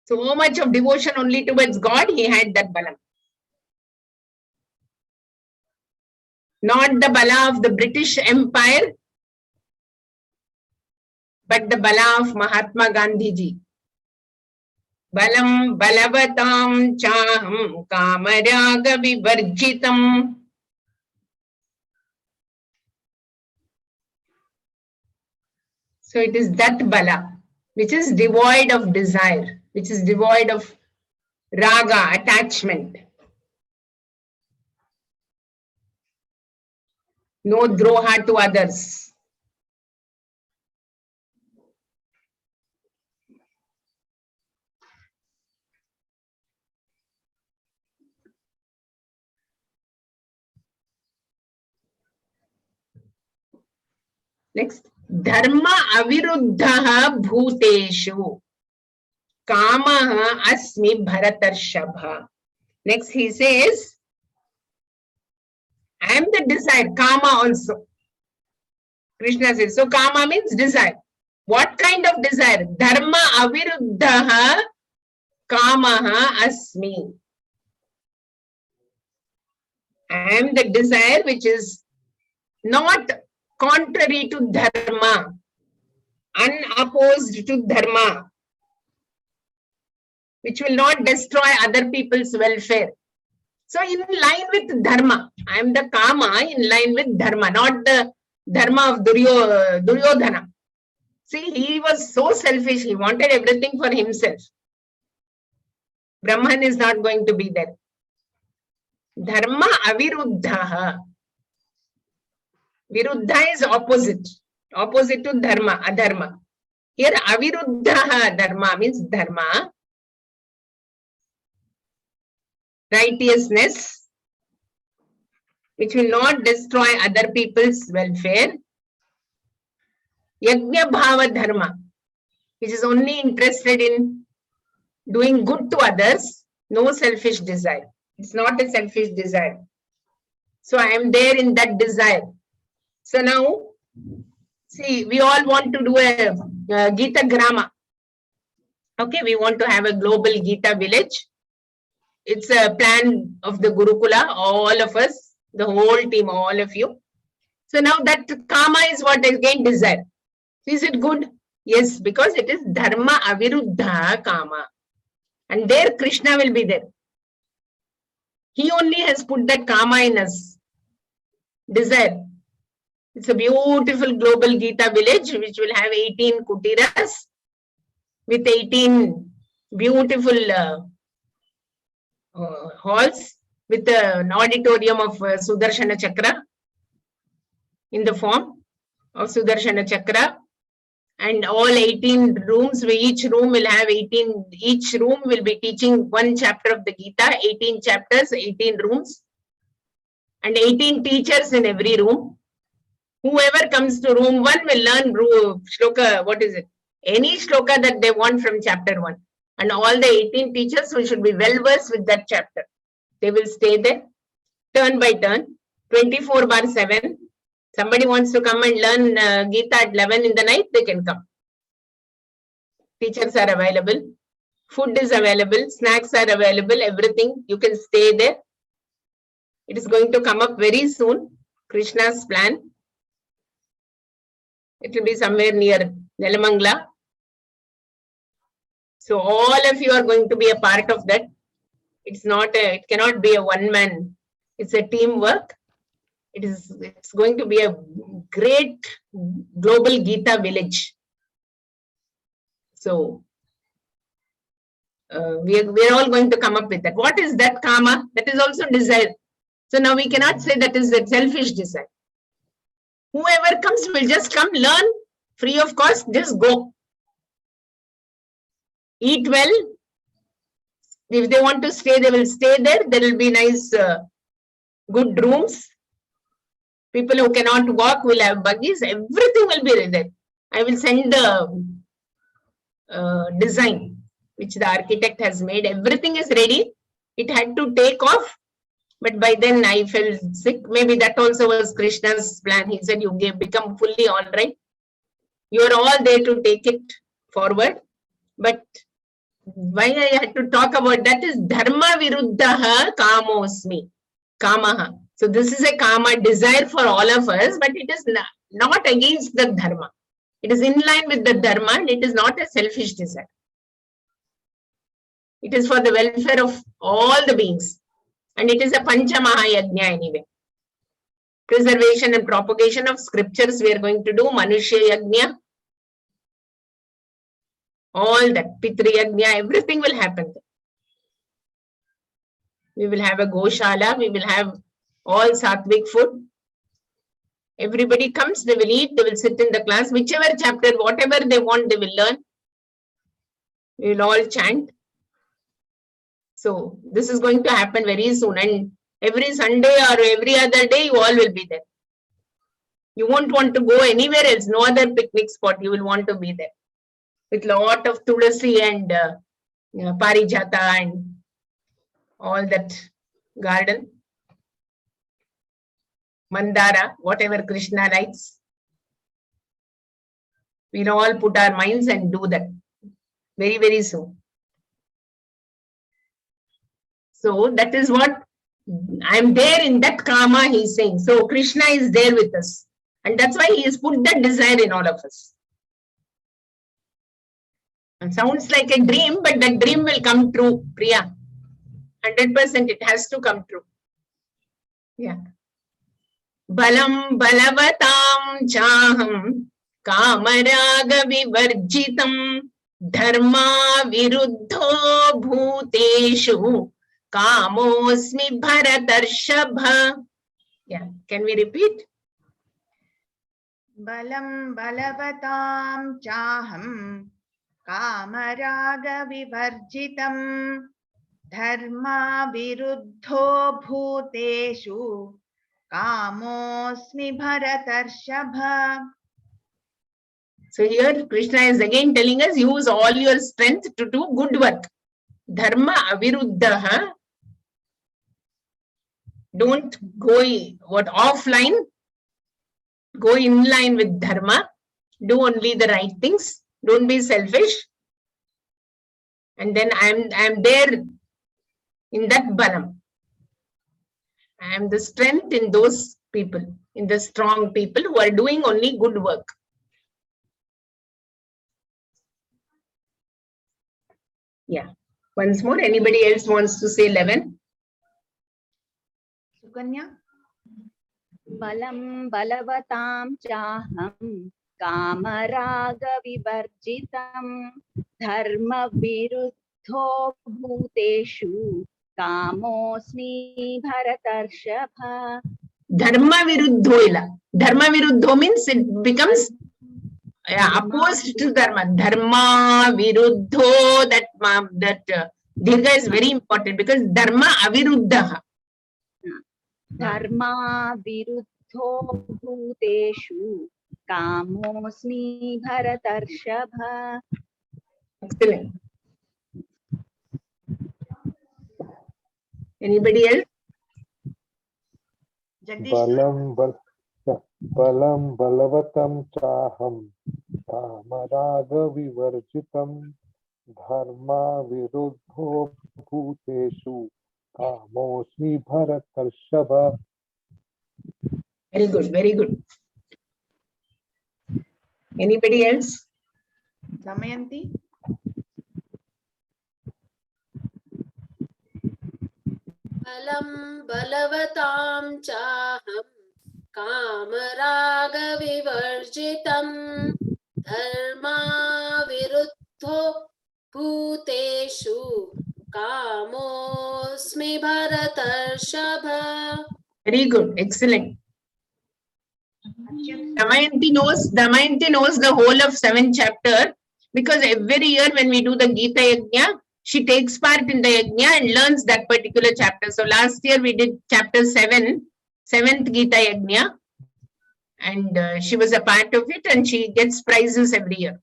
So much of devotion only towards God, he had that balam. Not the bala of the British Empire, but the bala of Mahatma Gandhi ji. Balam balavatam chaham kamaraga vivarjitam. So it is that bala which is devoid of desire, which is devoid of raga, attachment. No droha to others. Next, dharma aviruddhaha bhuteshu kamaha asmi bharatarshabha. Next he says, I am the desire, kama also. Krishna says, so kama means desire. What kind of desire? Dharma aviruddhaha kamaha asmi. I am the desire which is not contrary to dharma, unopposed to dharma, which will not destroy other people's welfare. So in line with dharma, I am the kama in line with dharma, not the dharma of Duryodhana. See, he was so selfish. He wanted everything for himself. Brahman is not going to be there. Dharma aviruddha. Viruddha is opposite. Opposite to dharma, adharma. Here aviruddha dharma means dharma. Righteousness, which will not destroy other people's welfare. Yajna bhava dharma, which is only interested in doing good to others, no selfish desire. It's not a selfish desire. So I am there in that desire. So now, see, we all want to do a Gita Grama. Okay, we want to have a global Gita village. It's a plan of the Gurukula, all of us, the whole team, all of you. So now that Kama is what again desire. Is it good? Yes, because it is Dharma Aviruddha Kama. And there Krishna will be there. He only has put that Kama in us. Desire. It's a beautiful global Gita village which will have 18 kutiras with 18 beautiful halls with an auditorium of Sudarshana Chakra in the form of Sudarshana Chakra, and all 18 rooms, each room will have 18, each room will be teaching one chapter of the Gita, 18 chapters, 18 rooms, and 18 teachers in every room. Whoever comes to room 1 will learn shloka, what is it? Any shloka that they want from chapter 1. And all the 18 teachers should be well versed with that chapter. They will stay there, turn by turn, 24/7. Somebody wants to come and learn Gita at 11 in the night, they can come. Teachers are available. Food is available. Snacks are available. Everything. You can stay there. It is going to come up very soon. Krishna's plan. It will be somewhere near Nelamangala. So all of you are going to be a part of that. It's not it cannot be a one man. It's a teamwork. It's going to be a great global Gita village. So we're all going to come up with that. What is that Kama? That is also desire. So now we cannot say that is a selfish desire. Whoever comes will just come, learn, free of cost, just go. Eat well. If they want to stay, they will stay there. There will be nice, good rooms. People who cannot walk will have buggies. Everything will be there. I will send the design which the architect has made. Everything is ready. It had to take off. But by then I felt sick. Maybe that also was Krishna's plan. He said, you become fully all right. You are all there to take it forward. But why I had to talk about that is Dharma Viruddha Kamosmi. Kamaha. So this is a Kama desire for all of us, but it is not against the Dharma. It is in line with the Dharma and it is not a selfish desire. It is for the welfare of all the beings. And it is a Pancha Mahayajna anyway. Preservation and propagation of scriptures we are going to do. Manushya Yajna. All that. Pitri Yajna. Everything will happen. We will have a Goshala. We will have all Sattvic food. Everybody comes. They will eat. They will sit in the class. Whichever chapter, whatever they want, they will learn. We will all chant. So this is going to happen very soon, and every Sunday or every other day you all will be there. You won't want to go anywhere else, no other picnic spot. You will want to be there with lot of tulasi and parijata and all that garden. Mandara, whatever Krishna likes. We'll all put our minds and do that very, very soon. So that is what I'm there in that Kama, he's saying. So Krishna is there with us. And that's why he has put that desire in all of us. It sounds like a dream, but that dream will come true, Priya. 100% it has to come true. Yeah. balam balavatam chaham kamaraga vivarjitam dharma viruddho bhuteshu kamosmi bharatarshabha. Yeah, can we repeat? Balam balavatam chaham kamaraga vivarjitam dharma viruddho bhuteshu kamosmi bharatarshabha. So here Krishna is again telling us, use all your strength to do good work. Dharma aviruddha. Don't go offline. Go in line with dharma. Do only the right things. Don't be selfish. And then I'm there in that balam. I am the strength in those people, in the strong people who are doing only good work. Yeah. Once more, anybody else wants to say 11? Sukanya? Balam balavatam chaham kamaraga vivarjitam dharma viruddho bhuteshu kamosmi bharatarshabha. Dharma viruddho ila. Dharma viruddho means it becomes opposed to dharma. Dharma viruddho, that dirgha is very important because dharma aviruddha. Dharma viruddho bhuteshu kamosmi bharatarshabha. Excellent. Anybody else? Balam balavatam chaham kamaraga vivarjitam dharma viruddho bhuteshu kamosmi bharatarshabha. Very good, very good. Anybody else? Damayanti? Balam balavatam chaham kamaraga vivarjitam dharma viruddho bhuteshu kamosmi bharatarshabha. Very good, excellent. Damayanti knows the whole of 7th chapter because every year when we do the Gita Yajna, she takes part in the Yajna and learns that particular chapter. So last year we did chapter 7, 7th Gita Yajna, and she was a part of it and she gets prizes every year.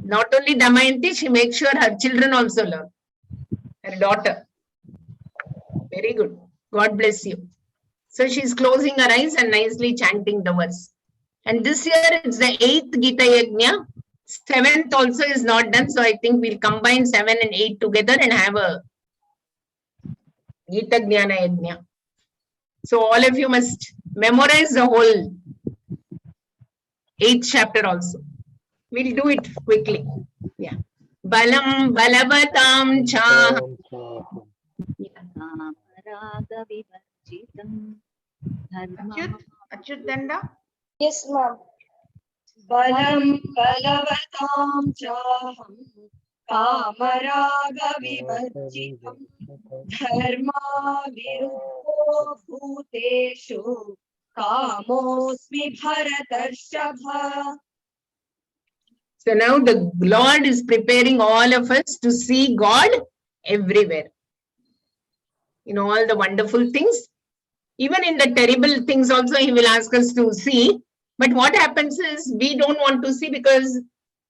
Not only Damayanti, she makes sure her children also learn. Her daughter. Very good. God bless you. So she's closing her eyes and nicely chanting the verse. And this year it's the 8th Gita Yajna. 7th also is not done. So I think we'll combine 7 and 8 together and have a Gita Jnana Yajna. So all of you must memorize the whole 8th chapter also. We'll do it quickly. Yeah. Balam balavatam chaham. Achyut Danda? Yes, ma'am. Balam balavatam chaham kamaraga vivarjitam dharma viruddho bhuteshu kamosmi bharatarshabha. So now the Lord is preparing all of us to see God everywhere. In all the wonderful things, even in the terrible things also He will ask us to see. But what happens is we don't want to see because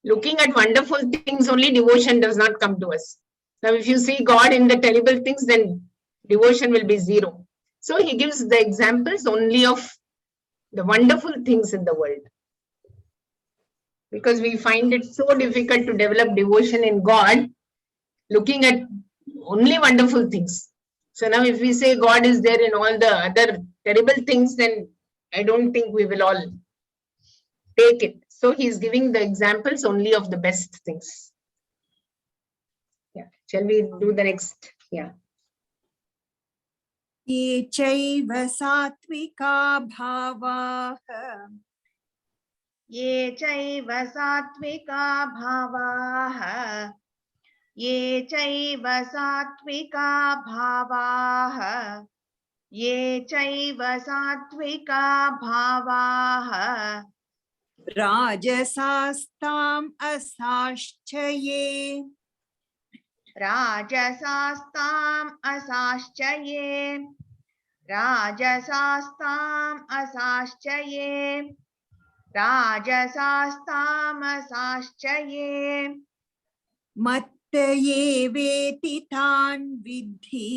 looking at wonderful things only devotion does not come to us. Now if you see God in the terrible things, then devotion will be zero. So He gives the examples only of the wonderful things in the world. Because we find it so difficult to develop devotion in God, looking at only wonderful things. So now if we say God is there in all the other terrible things, then I don't think we will all take it. So He is giving the examples only of the best things. Yeah. Shall we do the next? Yeah. ये चैव सात्विका भावाः ये चैव सात्विका भावाः ये चैव सात्विका भावाः ये चैव सात्विका भावाः राजसास्ताम् असाश्च ये राजसास्ताम् असाश्च ये राजसास्ताम् असाश्च ये राजसास्ताम् असाश्च ये मत्त ये वेति तान् विद्धि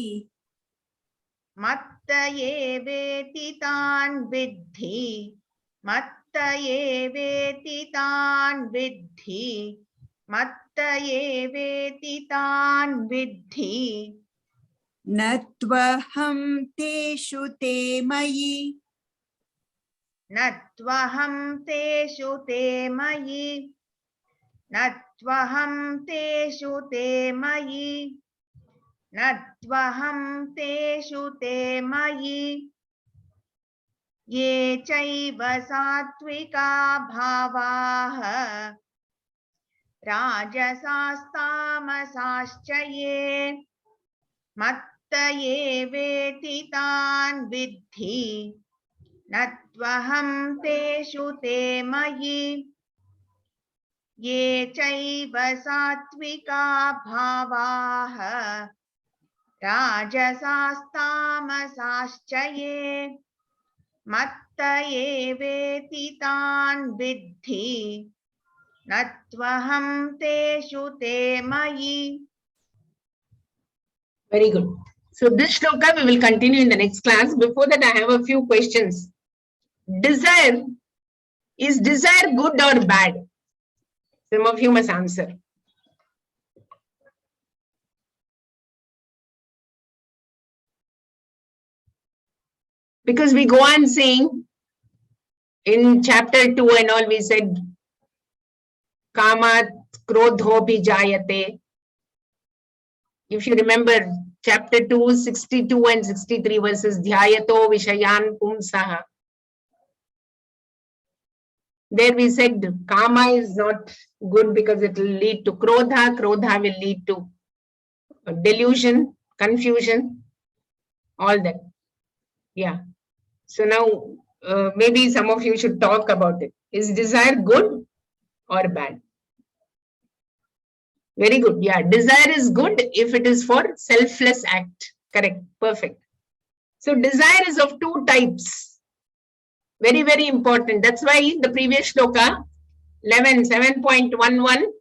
मत्त ये वेति तान् विद्धि मत्त ये वेति तान् विद्धि मत्त ये वेति तान् विद्धि न त्वहं तेषु ते मयि न त्वहं तेषु ते मयि न त्वहं तेषु ते मयि न त्वहं तेषु ते मयि ये चैव सात्विका भावाः राजसास्तामसाश्च ये मत्त ये वेति तान् विद्धि न त्वहं तेषु ते मयि ये चैव सात्विका भावाः राजसास्तामसाश्च ये मत्त ये वेति तान् विद्धि न त्वहं तेषु ते मयि. Very good. So this shloka we will continue in the next class. Before that, I have a few questions. Desire, is desire good or bad? Some of you must answer. Because we go on saying in chapter 2 and all, we said Kamat Krodhopi Jayate. If you remember chapter 2, 62 and 63 verses, Dhyayato Vishayan Pumsaha. There we said Kama is not good because it will lead to Krodha. Krodha will lead to delusion, confusion, all that. Yeah. So now maybe some of you should talk about it. Is desire good or bad? Very good. Yeah, desire is good if it is for selfless act. Correct. Perfect. So desire is of two types. Very, very important. That's why in the previous shloka, 7.11.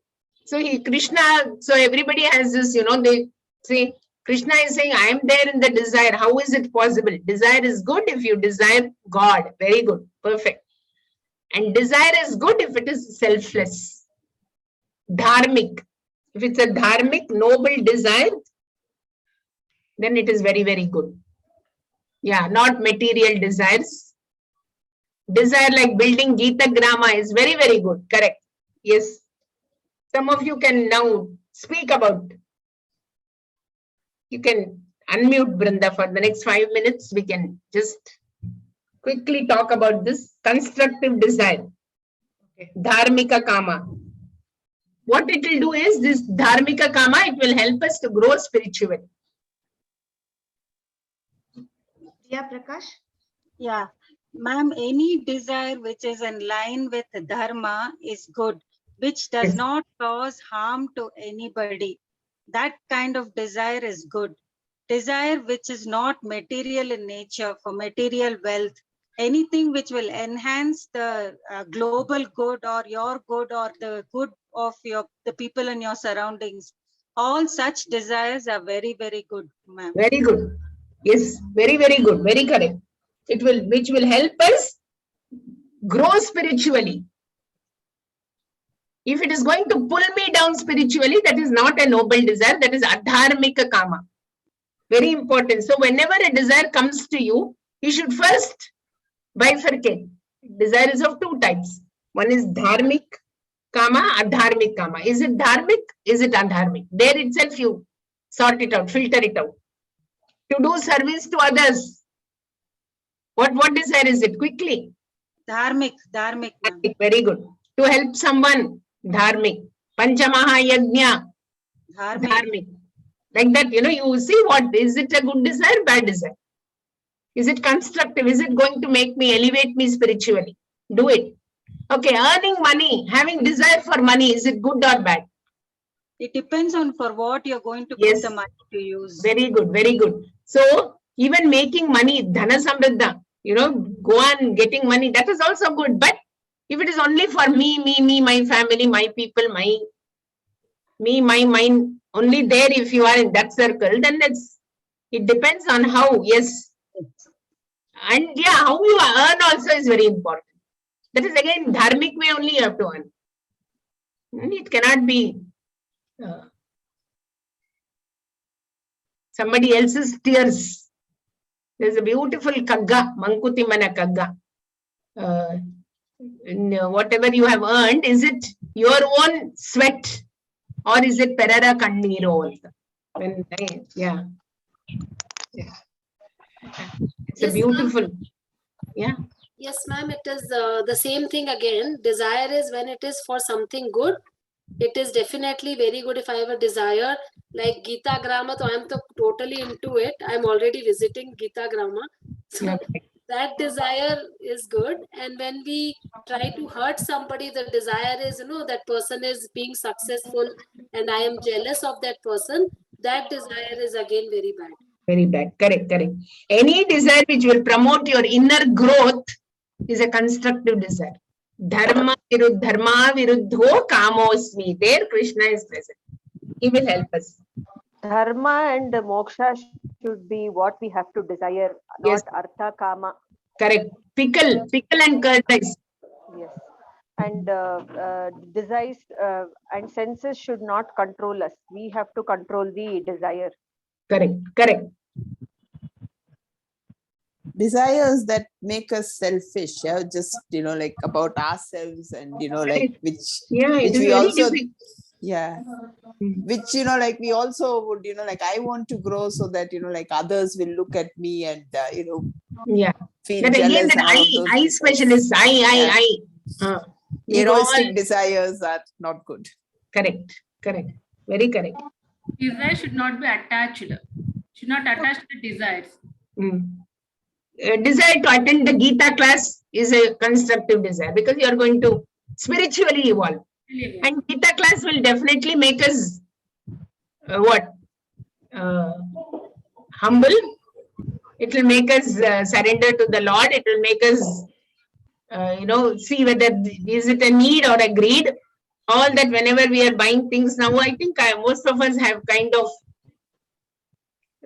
So Krishna, so everybody has this, they say, Krishna is saying, I am there in the desire. How is it possible? Desire is good if you desire God. Very good. Perfect. And desire is good if it is selfless. Dharmic. If it's a dharmic, noble desire, then it is very, very good. Yeah, not material desires. Desire like building Gita Grama is very, very good. Correct. Yes. Some of you can now speak about. You can unmute Brinda for the next 5 minutes. We can just quickly talk about this constructive desire. Okay. Dharmika Kama. What it will do is this Dharmika Kama, it will help us to grow spiritually. Yeah, Prakash? Yeah. Ma'am, any desire which is in line with dharma is good, which does not cause harm to anybody. That kind of desire is good. Desire which is not material in nature, for material wealth, anything which will enhance the global good or your good or the good of the people in your surroundings. All such desires are very, very good, ma'am. Very good. Yes, very, very good. Very correct. Which will help us grow spiritually. If it is going to pull me down spiritually, that is not a noble desire. That is adharmika kama. Very important. So whenever a desire comes to you, you should first bifurcate. Desire is of two types. One is dharmic kama, adharmic kama. Is it dharmic? Is it adharmic? There itself you sort it out, filter it out. To do service to others. What desire is it? Quickly. Dharmic, ma'am. Very good. To help someone, dharmic. Panchamaha yajna, dharmic. Like that, you see what, is it a good desire, bad desire? Is it constructive? Is it going to make me, elevate me spiritually? Do it. Okay, earning money, having desire for money, is it good or bad? It depends on for what you're going to put the money to use. Very good, very good. So, even making money, dhana samriddha, go on getting money, that is also good. But if it is only for me, my family, my people, my mind, only there, if you are in that circle, then it depends on how, yes. And yeah, how you earn also is very important. That is again, dharmic way only you have to earn. It cannot be somebody else's tears. There's a beautiful kagga, Mankutimana kagga. Whatever you have earned, is it your own sweat or is it perara kanniro? Yeah. It's a beautiful. Yeah. Yes, ma'am, it is the same thing again. Desire is when it is for something good. It is definitely very good if I have a desire. Like Gita Grama, so I am totally into it. I am already visiting Gita Grama. So that desire is good. And when we try to hurt somebody, the desire is, that person is being successful and I am jealous of that person. That desire is again very bad. Very bad. Correct. Any desire which will promote your inner growth is a constructive desire. Dharma viruddho kamosmi. There Krishna is present. He will help us. Dharma and moksha should be what we have to desire, not artha, kama. Correct. Pickle and curd rice. Yes. And desires and senses should not control us. We have to control the desire. Correct. Desires that make us selfish, just like about ourselves, and like which we also which like we also would like I want to grow so that like others will look at me and feel that jealous. Again, that I specialist, I. Egoistic desires are not good. Correct. Very correct. Desire should not be attached. Should not attach to the desires. Desire to attend the Gita class is a constructive desire because you are going to spiritually evolve. And Gita class will definitely make us humble. It will make us surrender to the Lord. It will make us, see whether is it a need or a greed. All that whenever we are buying things now, I think most of us have kind of,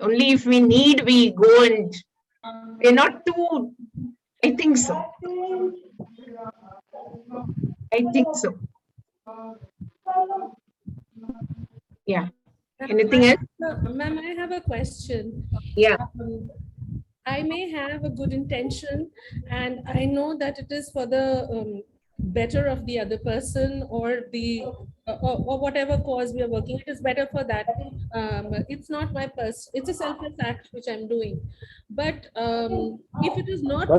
only if we need, we go and we're not too, I think so. Yeah. Anything else? Ma'am, I have a question. Yeah. I may have a good intention and I know that it is for the better of the other person or the or whatever cause we are working. It is better for that. It's not my it's a selfless act which I'm doing. But if it is not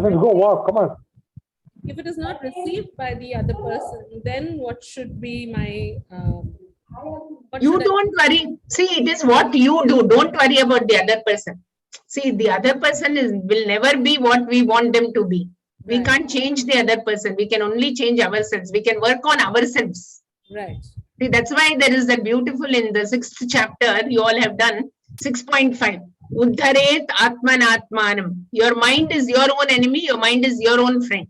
if it is not received by the other person, then what should be my you don't worry. See, it is what you do. Don't worry about the other person. See, the other person will never be what we want them to be. We can't change the other person. We can only change ourselves. We can work on ourselves. Right. See, that's why there is that beautiful in the 6th chapter, you all have done 6.5. Uddharet Atman Atmanam. Your mind is your own enemy. Your mind is your own friend.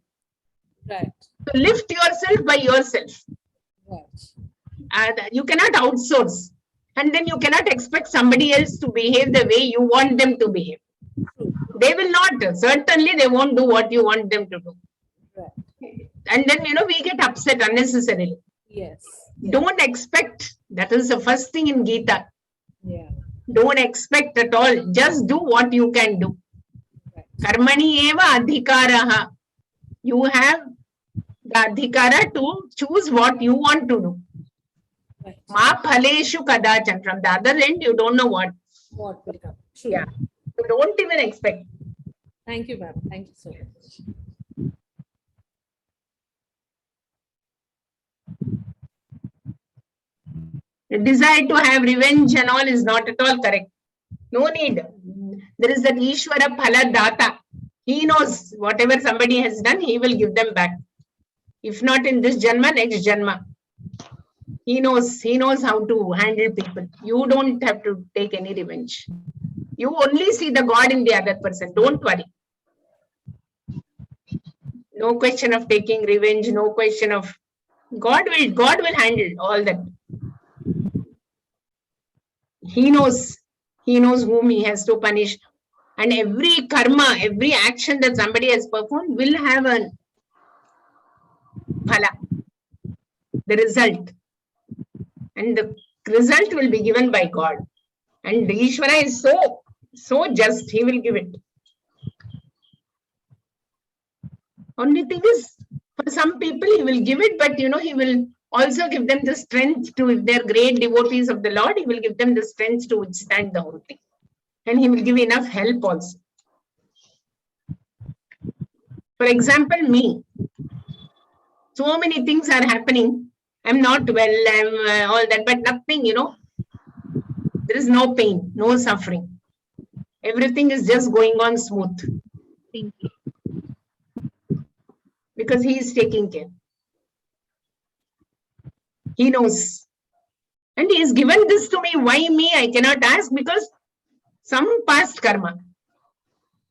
Right. So lift yourself by yourself. Right. You cannot outsource. And then you cannot expect somebody else to behave the way you want them to behave. They will not. Certainly, they won't do what you want them to do. Right. And then, we get upset unnecessarily. Yes. Don't expect. That is the first thing in Gita. Yeah. Don't expect at all. Just do what you can do. Karmani eva adhikaraha. You have the adhikara to choose what you want to do. Ma phaleshu kadachan. From the other end, you don't know what. What will come. True. Yeah. don't even expect. Thank you, ma'am. Thank you so much. The desire to have revenge and all is not at all correct. No need. There is that Ishvara Phala Data. He knows whatever somebody has done, he will give them back. If not in this Janma, next Janma. He knows how to handle people. You don't have to take any revenge. You only see the God in the other person. Don't worry. No question of taking revenge. No question of God will handle all that. He knows whom he has to punish. And every karma, every action that somebody has performed will have a phala, the result. And the result will be given by God. And the Ishvara is so just, he will give it. Only thing is, for some people, he will give it, but he will also give them the strength to, if they're great devotees of the Lord, he will give them the strength to withstand the whole thing. And he will give enough help also. For example, me. So many things are happening. I'm not well, I'm all that, but nothing, there is no pain, no suffering. Everything is just going on smooth. Because he is taking care. He knows. And he has given this to me. Why me? I cannot ask, because some past karma.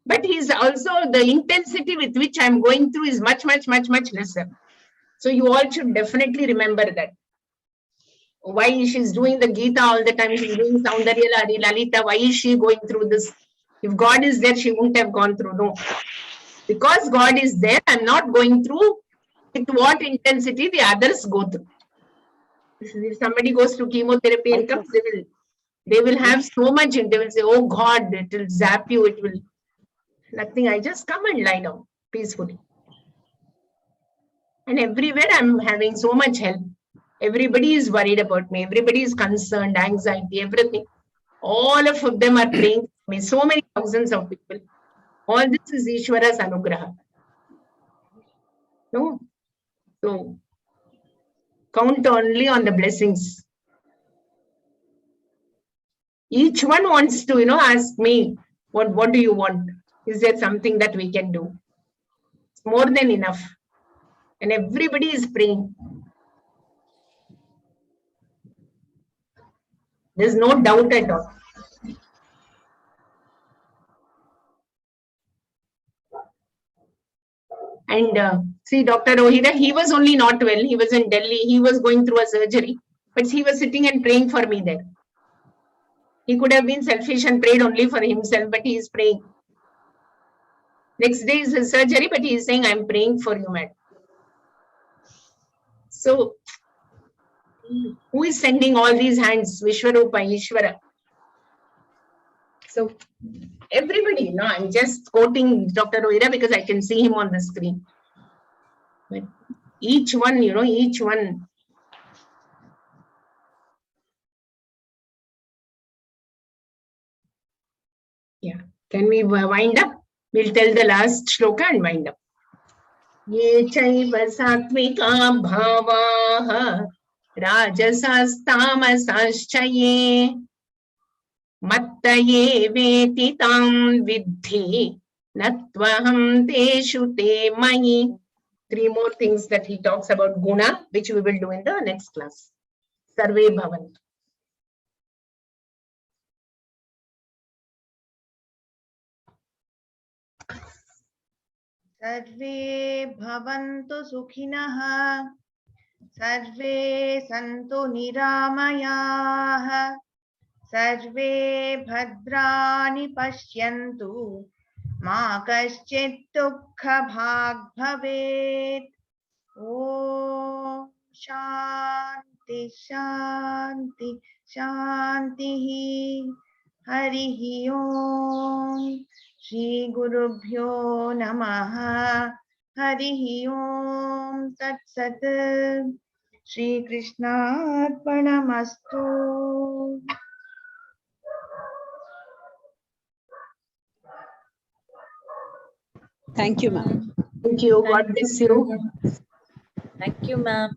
But he is also, the intensity with which I am going through is much, much, much, much lesser. So you all should definitely remember that. Why she is doing the Gita all the time, she is doing Saundarya Lari, Lalita, why is she going through this? If God is there, she wouldn't have gone through. No. Because God is there, I'm not going through with what intensity the others go through. If somebody goes to chemotherapy and comes, they will have so much, and they will say, oh God, it will zap you, it will nothing. I just come and lie down peacefully. And everywhere I'm having so much help. Everybody is worried about me. Everybody is concerned, anxiety, everything. All of them are praying for me. So many thousands of people. All this is Ishvara's anugraha. No? So, count only on the blessings. Each one wants to, ask me, what do you want? Is there something that we can do? It's more than enough. And everybody is praying. There's no doubt at all. And see, Dr. Rohira, he was only not well. He was in Delhi. He was going through a surgery. But he was sitting and praying for me there. He could have been selfish and prayed only for himself, but he is praying. Next day is his surgery, but he is saying, I'm praying for you, madam. So, who is sending all these hands? Vishwarupa, Ishvara. So, everybody, I'm just quoting Dr. Rohira because I can see him on the screen. But each one, each one. Yeah. Can we wind up? We'll tell the last shloka and wind up. Ye chaiva sattvika bhavaha rajasastamasaschaye mattaye veti tam vidhi natvaham teshu te mayi. 3 more things that he talks about guna, which we will do in the next class. Sarve bhavantu. सर्वे भवन्तु सुखिनः सर्वे सन्तु निरामयाः सर्वे भद्राणि पश्यन्तु मा कश्चित् दुःखभाग् भवेत् ॐ शान्ति शान्ति शान्तिः हरिः ॐ श्री गुरुभ्यो नमः हरिः ॐ तत्सत् Shri कृष्णार्पणमस्तु। Thank you, ma'am. Thank you. God bless you. Thank you, ma'am.